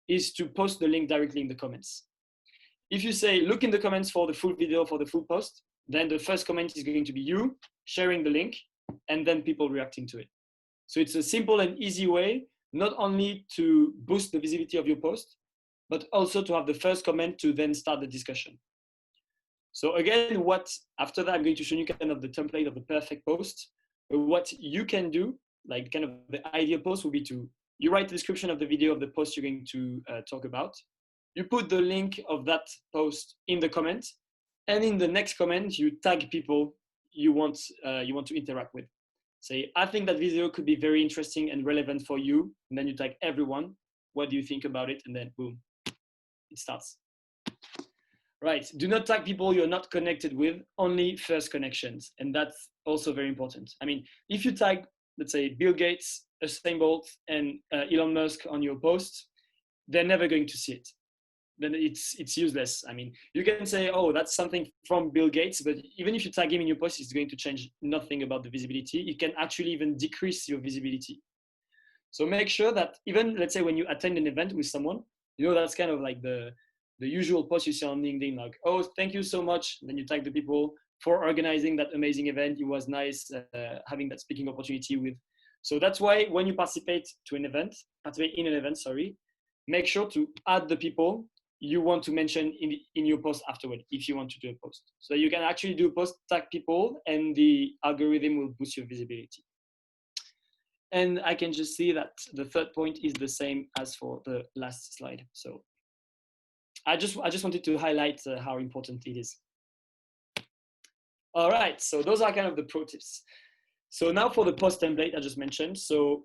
is to post the link directly in the comments. If you say, look in the comments for the full video, for the full post, then the first comment is going to be you sharing the link and then people reacting to it. So it's a simple and easy way, not only to boost the visibility of your post, but also to have the first comment to then start the discussion. So again, after that, I'm going to show you kind of the template of the perfect post. But what you can do, like kind of the ideal post would be you write the description of the video of the post you're going to talk about. You put the link of that post in the comment, and in the next comment, you tag people you want to interact with. Say, I think that video could be very interesting and relevant for you. And then you tag everyone. What do you think about it? And then boom, it starts. Right, do not tag people you're not connected with, only first connections. And that's also very important. I mean, if you tag, let's say, Bill Gates, Usain Bolt, and Elon Musk on your post, they're never going to see it. Then it's useless. I mean, you can say, oh, that's something from Bill Gates, but even if you tag him in your post, it's going to change nothing about the visibility. It can actually even decrease your visibility. So make sure that even, let's say, when you attend an event with someone, that's kind of like the usual post you see on LinkedIn, like, oh, thank you so much. And then you tag the people for organizing that amazing event. It was nice having that speaking opportunity with. So that's why when you participate in an event, make sure to add the people you want to mention in your post afterward, if you want to do a post. So you can actually do a post, tag people, and the algorithm will boost your visibility. And I can just see that the third point is the same as for the last slide. So I just wanted to highlight how important it is. All right, so those are kind of the pro tips. So now for the post template I just mentioned. So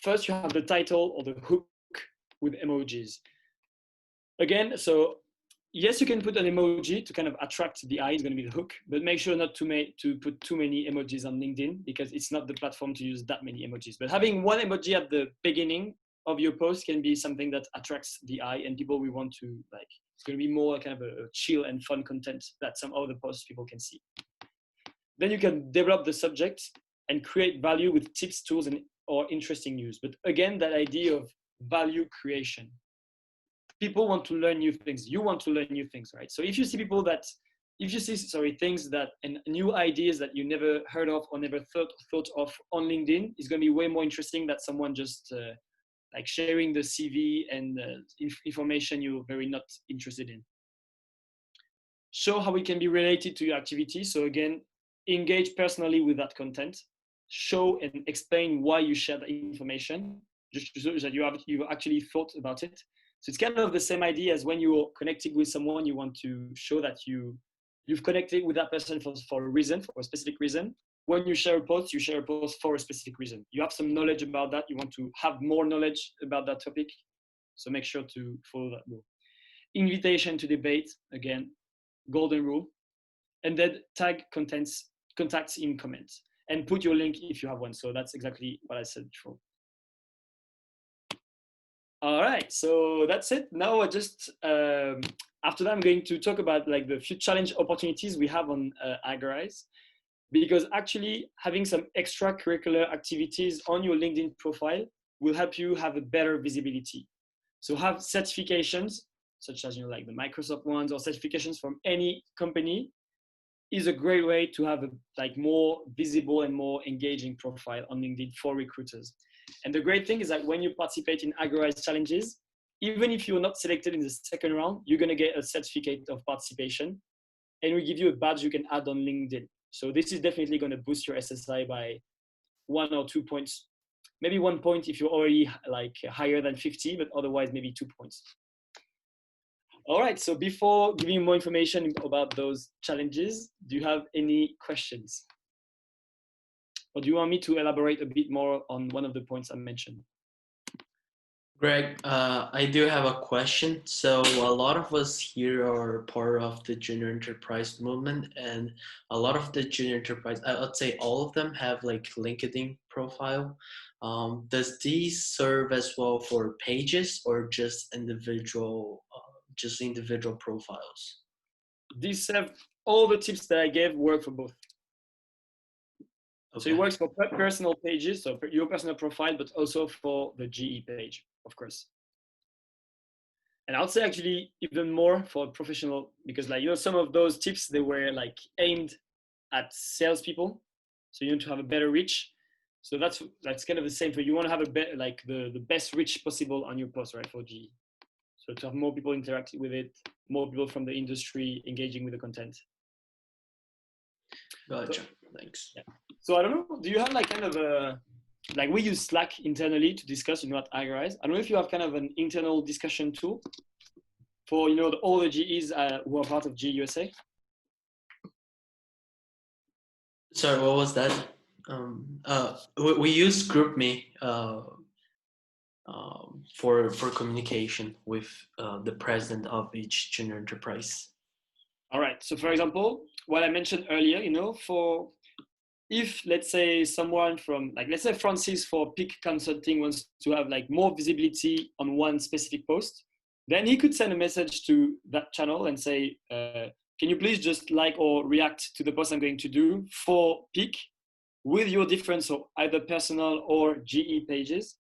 first you have the title or the hook with emojis. Again, so yes, you can put an emoji to kind of attract the eye, it's going to be the hook, but make sure not to put too many emojis on LinkedIn because it's not the platform to use that many emojis. But having one emoji at the beginning of your post can be something that attracts the eye and people will want to like. It's going to be more kind of a chill and fun content that some other posts people can see. Then you can develop the subject and create value with tips, tools, or interesting news. But again, that idea of value creation. People want to learn new things. You want to learn new things, right? So if you see things that and new ideas that you never heard of or never thought of on LinkedIn, is going to be way more interesting than someone just like sharing the CV and information you're very not interested in. Show how it can be related to your activity. So again, engage personally with that content, show and explain why you share the information, just to show that you've actually thought about it. So it's kind of the same idea as when you're connecting with someone, you want to show that you've connected with that person for a reason, for a specific reason. When you share a post for a specific reason. You have some knowledge about that. You want to have more knowledge about that topic. So make sure to follow that rule. Invitation to debate, again, golden rule. And then tag contacts in comments and put your link if you have one. So that's exactly what I said before. All right, so that's it. Now I just, after that, I'm going to talk about like the few challenge opportunities we have on Agorize, because actually having some extracurricular activities on your LinkedIn profile will help you have a better visibility. So have certifications, such as like the Microsoft ones or certifications from any company is a great way to have a like more visible and more engaging profile on LinkedIn for recruiters. And the great thing is that when you participate in Agorize challenges, even if you're not selected in the second round, you're going to get a certificate of participation, and we give you a badge you can add on LinkedIn. So this is definitely going to boost your SSI by 1 or 2 points, maybe 1 point if you're already like higher than 50, but otherwise maybe 2 points. All right, so before giving you more information about those challenges, do you have any questions? Or do you want me to elaborate a bit more on one of the points I mentioned? Greg, I do have a question. So a lot of us here are part of the junior enterprise movement, and a lot of the junior enterprise, I would say all of them have like LinkedIn profile. Does these serve as well for pages or just individual profiles? These have all the tips that I gave work for both. Okay. So it works for personal pages, so for your personal profile, but also for the GE page, of course. And I would say actually even more for professional, because like, you know, some of those tips, they were like aimed at salespeople. So you need to have a better reach. So that's kind of the same for you want to have a better, like the best reach possible on your post, right, for GE. So to have more people interacting with it, more people from the industry engaging with the content. Gotcha. Thanks. Yeah. So I don't know, do you have like kind of a, like we use Slack internally to discuss, you know, at Agorize. I don't know if you have kind of an internal discussion tool for, you know, all the GEs who are part of GE USA. Sorry, what was that? We use GroupMe for communication with the president of each junior enterprise. All right. So for example, what I mentioned earlier, you know, for if let's say someone from like, let's say Francis for Peak Consulting wants to have like more visibility on one specific post, then he could send a message to that channel and say, can you please just like or react to the post I'm going to do for Peak with your different, so either personal or GE pages.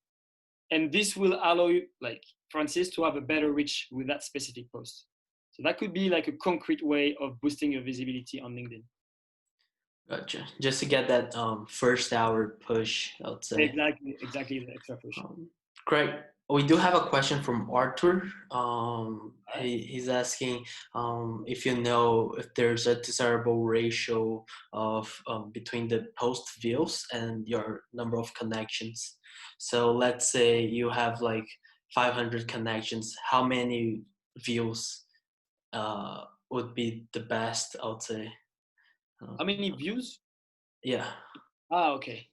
And this will allow you, like Francis, to have a better reach with that specific post. So that could be like a concrete way of boosting your visibility on LinkedIn. Gotcha. Just to get that first hour push, I would say. Exactly the extra push. Great. We do have a question from Arthur. He's asking if you know if there's a desirable ratio of between the post views and your number of connections. So let's say you have like 500 connections. How many views would be the best, I would say? How many views? Yeah. Okay.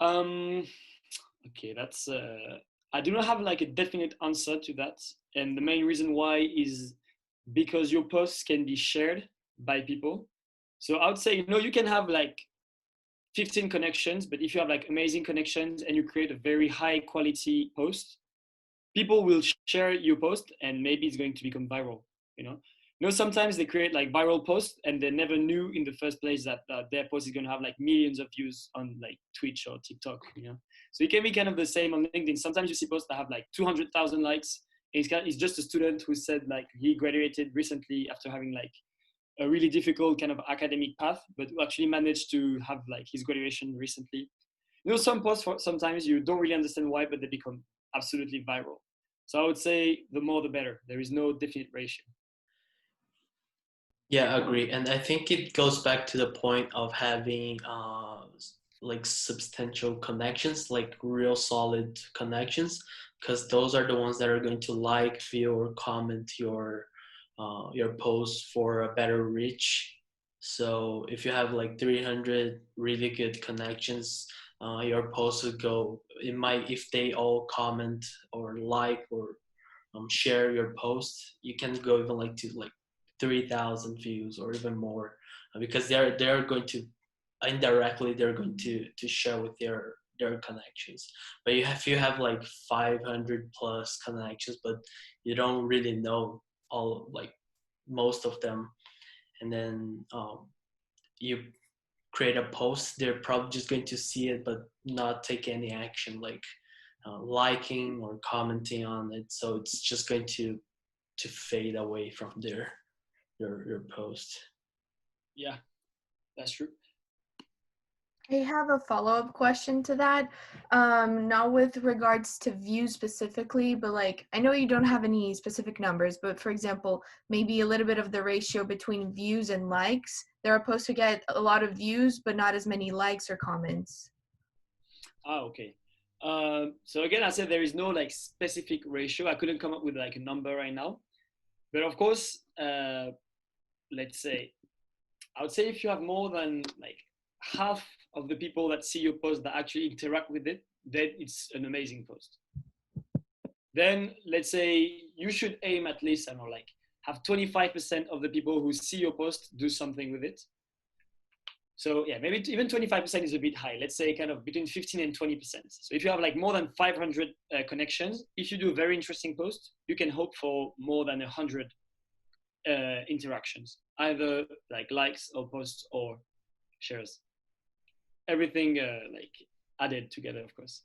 Okay, that's I do not have like a definite answer to that, and the main reason why is because your posts can be shared by people. So I would say, you know, you can have like 15 connections, but if you have like amazing connections and you create a very high quality post, people will share your post and maybe it's going to become viral, you know. You know, sometimes they create like viral posts and they never knew in the first place that their post is going to have like millions of views on like Twitch or TikTok, you know. So it can be kind of the same on LinkedIn. Sometimes you see posts that have like 200,000 likes. It's just a student who said like he graduated recently after having like a really difficult kind of academic path, but who actually managed to have like his graduation recently. You know, some posts sometimes you don't really understand why, but they become absolutely viral. So I would say the more the better. There is no definite ratio. Yeah, I agree. And I think it goes back to the point of having like substantial connections, like real solid connections, because those are the ones that are going to like, view, or comment your post for a better reach. So if you have like 300 really good connections, your post would go. It might, if they all comment or like or share your post, you can go even like to like 3,000 views or even more, because they're going to indirectly they're going to share with their connections. But if you have like 500 plus connections, but you don't really know all, like most of them, and then you create a post, they're probably just going to see it but not take any action, like liking or commenting on it. So it's just going to fade away from your post. Yeah, that's true. I have a follow-up question to that. Not with regards to views specifically, but like, I know you don't have any specific numbers, but for example, maybe a little bit of the ratio between views and likes. There are posts who get a lot of views, but not as many likes or comments. Okay. So again, I said there is no like specific ratio. I couldn't come up with like a number right now. But of course, let's say, I would say if you have more than like half of the people that see your post that actually interact with it, then it's an amazing post. Then let's say you should aim at least, I don't know, like have 25% of the people who see your post do something with it. So yeah, maybe even 25% is a bit high. Let's say kind of between 15 and 20%. So if you have like more than 500 connections, if you do a very interesting post, you can hope for more than 100 interactions, either like likes or posts or shares. Everything like added together, of course.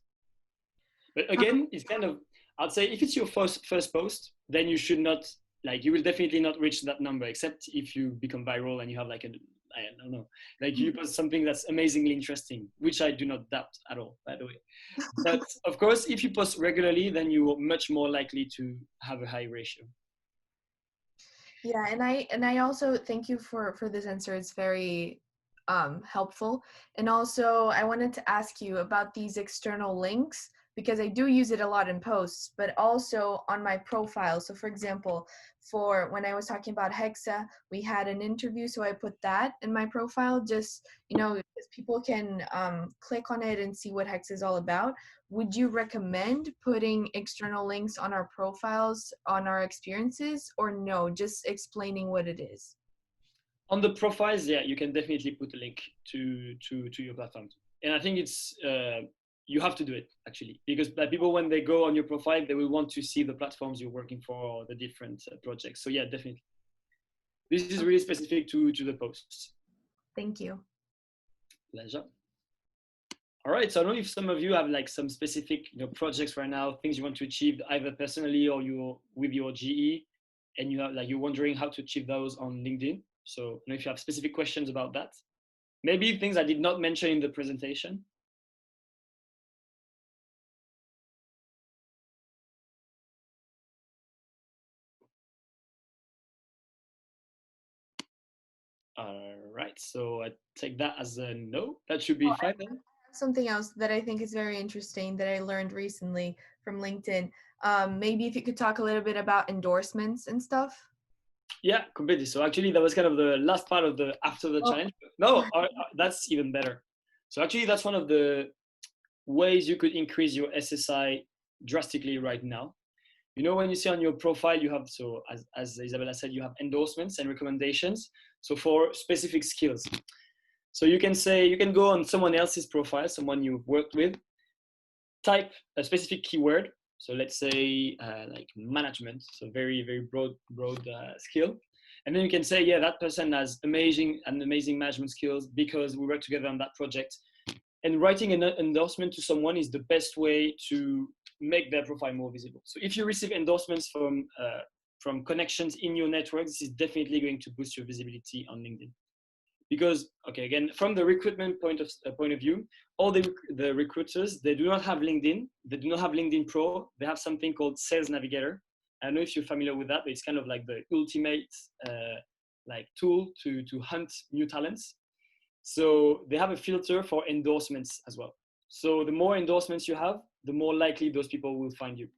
But again, it's kind of, I'd say if it's your first post, then you should not, like, you will definitely not reach that number, except if you become viral and you have like I don't know, like you post something that's amazingly interesting, which I do not doubt at all, by the way. But of course, if you post regularly, then you are much more likely to have a high ratio. Yeah, and I also thank you for this answer. It's very helpful. And also I wanted to ask you about these external links because I do use it a lot in posts, but also on my profile. So for example, for when I was talking about Hexa, we had an interview, so I put that in my profile just, you know, people can click on it and see what Hexa is all about. Would you recommend putting external links on our profiles, on our experiences, or no, just explaining what it is? On the profiles, yeah, you can definitely put a link to your platform. And I think it's, you have to do it actually, because people, when they go on your profile, they will want to see the platforms you're working for, or the different projects. So yeah, definitely. This is really specific to the posts. Thank you. Pleasure. All right, so I don't know if some of you have like some specific projects right now, things you want to achieve either personally or you with your GE, and you have like you're wondering how to achieve those on LinkedIn. So I don't know if you have specific questions about that. Maybe things I did not mention in the presentation. All right, so I take that as a no. That should be fine then. Something else that I think is very interesting that I learned recently from LinkedIn. Maybe if you could talk a little bit about endorsements and stuff. Yeah, completely. So actually, that was kind of the last part of the after the challenge. No, that's even better. So actually, that's one of the ways you could increase your SSI drastically right now. You know, when you see on your profile, you have, so as Isabella said, you have endorsements and recommendations. So for specific skills. So you can say, you can go on someone else's profile, someone you've worked with, type a specific keyword. So let's say like management, so very, very broad skill. And then you can say, yeah, that person has amazing management skills because we work together on that project. And writing an endorsement to someone is the best way to make their profile more visible. So if you receive endorsements from connections in your network, this is definitely going to boost your visibility on LinkedIn. Because, okay, again, from the recruitment point of view, all the recruiters, they do not have LinkedIn. They do not have LinkedIn Pro. They have something called Sales Navigator. I don't know if you're familiar with that, but it's kind of like the ultimate like tool to hunt new talents. So they have a filter for endorsements as well. So the more endorsements you have, the more likely those people will find you.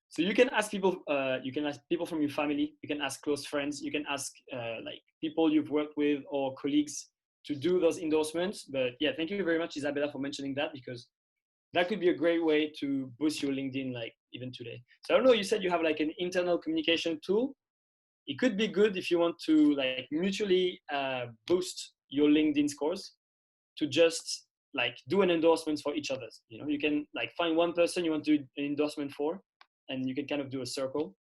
So you can ask people, from your family, you can ask close friends, you can ask like people you've worked with or colleagues to do those endorsements. But yeah, thank you very much, Isabella, for mentioning that, because that could be a great way to boost your LinkedIn, like even today. So I don't know, you said you have like an internal communication tool. It could be good if you want to like mutually boost your LinkedIn scores, to just like do an endorsement for each other. You know, you can like find one person you want to do an endorsement for, and you can kind of do a circle.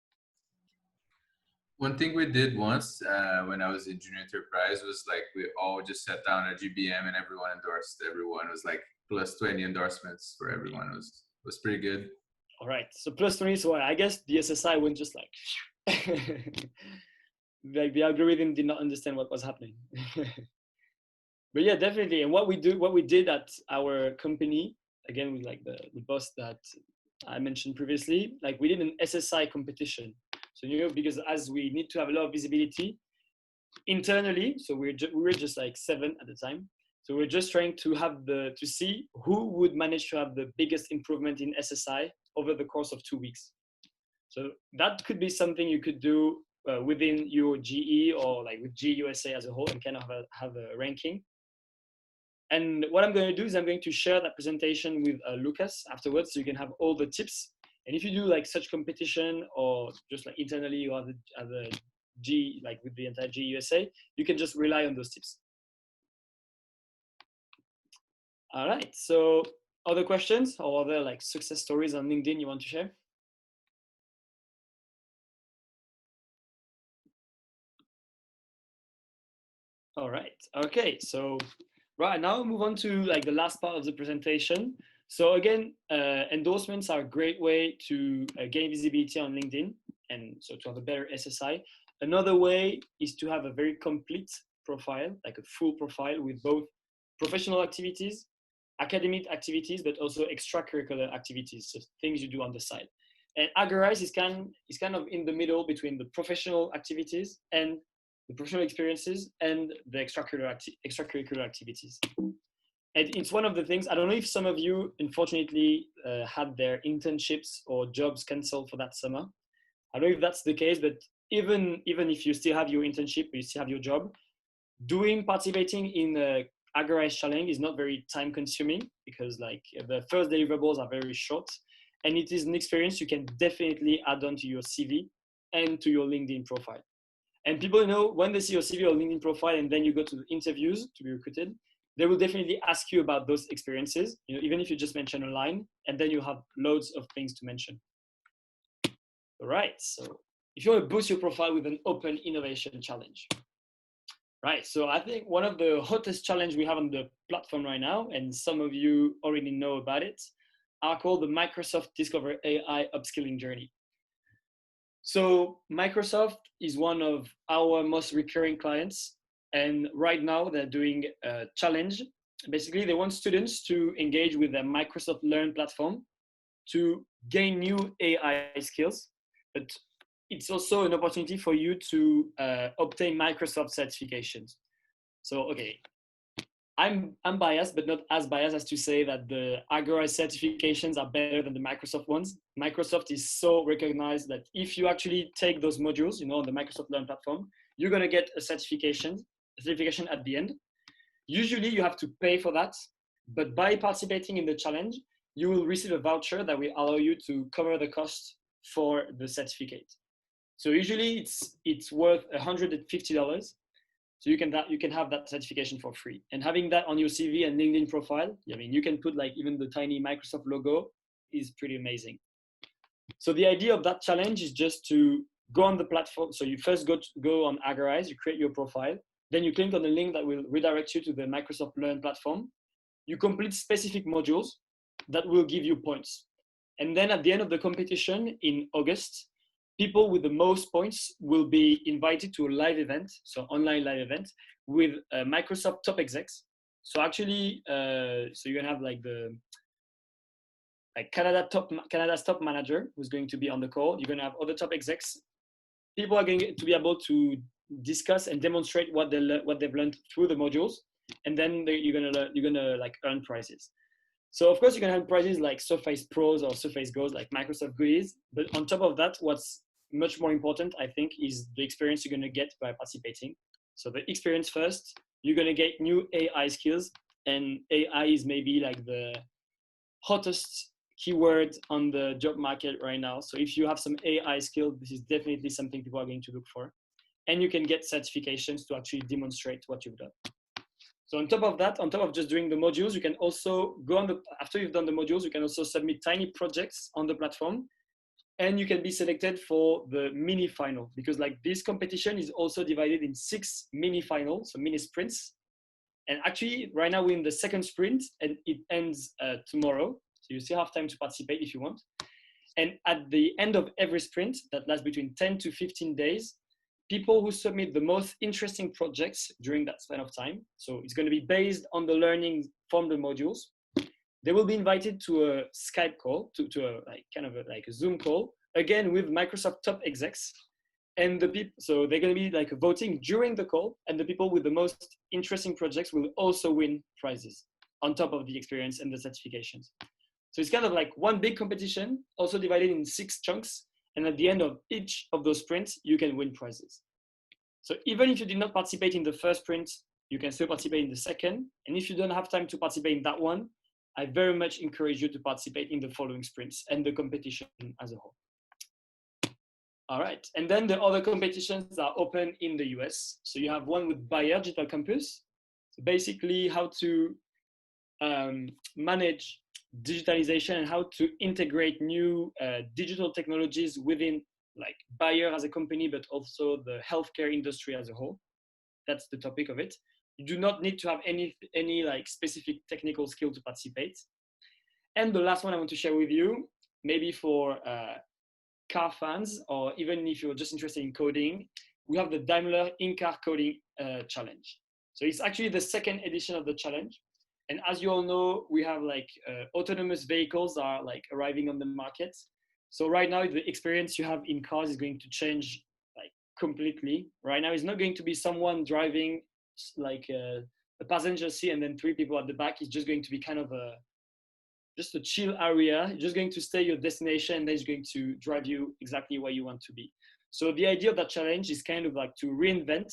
One thing we did once when I was in junior enterprise was like we all just sat down at GBM and everyone endorsed. Everyone was like plus 20 endorsements for everyone. It was pretty good. All right, so plus 20. So I guess the SSI went just like like the algorithm did not understand what was happening. But yeah, definitely. And what we did at our company, again with like the boss that I mentioned previously, like we did an SSI competition. So you know, because as we need to have a lot of visibility internally, so we were just like 7 at the time. So we're just trying to have to see who would manage to have the biggest improvement in SSI over the course of 2 weeks. So that could be something you could do within your GE or like with GUSA as a whole, and kind of have a ranking. And what I'm going to do is I'm going to share that presentation with Lucas afterwards, so you can have all the tips. And if you do like such competition or just like internally or other G, like with the entire GUSA, you can just rely on those tips. All right, so other questions or other like success stories on LinkedIn you want to share? All right, okay, so right now we'll move on to like the last part of the presentation. So again, endorsements are a great way to gain visibility on LinkedIn, and so to have a better SSI. Another way is to have a very complete profile, like a full profile with both professional activities, academic activities, but also extracurricular activities, so things you do on the side. And Agorize is kind of in the middle between the professional activities and the professional experiences and the extracurricular activities. And it's one of the things, I don't know if some of you, unfortunately, had their internships or jobs canceled for that summer. I don't know if that's the case, but even if you still have your internship, you still have your job, participating in a Agorize challenge is not very time consuming, because like the first deliverables are very short, and it is an experience you can definitely add on to your CV and to your LinkedIn profile. And people, you know, when they see your CV or LinkedIn profile and then you go to the interviews to be recruited, they will definitely ask you about those experiences, you know, even if you just mention a line, and then you have loads of things to mention. All right, so if you want to boost your profile with an open innovation challenge. Right, so I think one of the hottest challenge we have on the platform right now, and some of you already know about it, are called the Microsoft Discover AI Upskilling Journey. So Microsoft is one of our most recurring clients, and right now they're doing a challenge. Basically, they want students to engage with their Microsoft Learn platform to gain new AI skills, but it's also an opportunity for you to obtain Microsoft certifications. So, okay, I'm biased, but not as biased as to say that the Agorize certifications are better than the Microsoft ones. Microsoft is so recognized that if you actually take those modules, you know, on the Microsoft Learn platform, you're going to get a certification at the end. Usually you have to pay for that, but by participating in the challenge, you will receive a voucher that will allow you to cover the cost for the certificate. So usually it's worth $150. So you can have that certification for free. And having that on your CV and LinkedIn profile, I mean, you can put like even the tiny Microsoft logo, is pretty amazing. So the idea of that challenge is just to go on the platform. So you first go on Agorize, you create your profile, then you click on the link that will redirect you to the Microsoft Learn platform. You complete specific modules that will give you points. And then at the end of the competition in August, people with the most points will be invited to a live event, so online live event with Microsoft top execs. So actually, so you're gonna have like Canada's top manager who's going to be on the call. You're gonna have other top execs. People are going to be able to discuss and demonstrate what they've learned through the modules, and then you're gonna like earn prizes. So of course you can earn prizes like Surface Pros or Surface Goes, like Microsoft goodies. But on top of that, what's much more important, I think, is the experience you're gonna get by participating. So the experience first, you're gonna get new AI skills, and AI is maybe like the hottest keyword on the job market right now. So if you have some AI skills, this is definitely something people are going to look for. And you can get certifications to actually demonstrate what you've done. So on top of that, on top of just doing the modules, you can also go on after you've done the modules, you can also submit tiny projects on the platform, and you can be selected for the mini final, because like this competition is also divided in 6 mini finals, so mini sprints. And actually right now we're in the second sprint and it ends tomorrow. So you still have time to participate if you want. And at the end of every sprint that lasts between 10 to 15 days, people who submit the most interesting projects during that span of time, so it's going to be based on the learning from the modules, they will be invited to a Skype call, to a like kind of like a Zoom call, again with Microsoft top execs. And the people, so they're going to be like voting during the call, and the people with the most interesting projects will also win prizes on top of the experience and the certifications. So it's kind of like one big competition, also divided in 6 chunks. And at the end of each of those sprints, you can win prizes. So even if you did not participate in the first sprint, you can still participate in the second. And if you don't have time to participate in that one, I very much encourage you to participate in the following sprints and the competition as a whole. All right, and then the other competitions are open in the US. So you have one with Bayer Digital Campus. So basically how to manage digitalization and how to integrate new digital technologies within like Bayer as a company, but also the healthcare industry as a whole. That's the topic of it. You do not need to have any like specific technical skill to participate. And the last one I want to share with you, maybe for car fans, or even if you're just interested in coding, we have the Daimler in-car coding challenge. So it's actually the second edition of the challenge. And as you all know, we have like autonomous vehicles are like arriving on the market. So right now, the experience you have in cars is going to change like completely. Right now, it's not going to be someone driving like a passenger seat and then 3 people at the back. It's just going to be kind of just a chill area. You're just going to stay your destination, and then it's going to drive you exactly where you want to be. So the idea of that challenge is kind of like to reinvent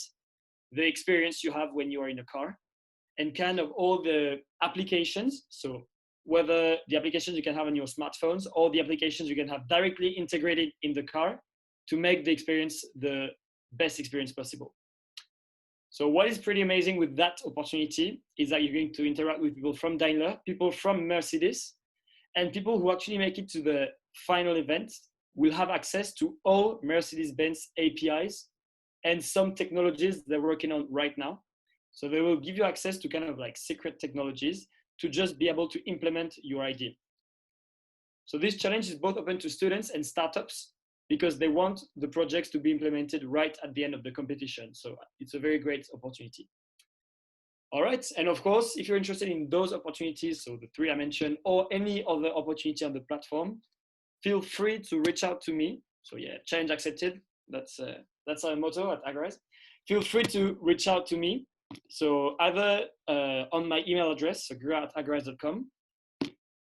the experience you have when you are in a car, and kind of all the applications. So whether the applications you can have on your smartphones or the applications you can have directly integrated in the car to make the experience the best experience possible. So what is pretty amazing with that opportunity is that you're going to interact with people from Daimler, people from Mercedes, and people who actually make it to the final event will have access to all Mercedes-Benz APIs and some technologies they're working on right now. So they will give you access to kind of like secret technologies to just be able to implement your idea. So this challenge is both open to students and startups because they want the projects to be implemented right at the end of the competition. So it's a very great opportunity. All right, and of course, if you're interested in those opportunities, so the 3 I mentioned, or any other opportunity on the platform, feel free to reach out to me. So yeah, challenge accepted. That's our motto at Agorize. Feel free to reach out to me. So either on my email address, so gra@agorize.com,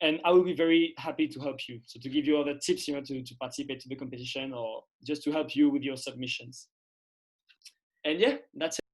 and I will be very happy to help you. So to give you other tips, to participate to the competition or just to help you with your submissions. And yeah, that's it.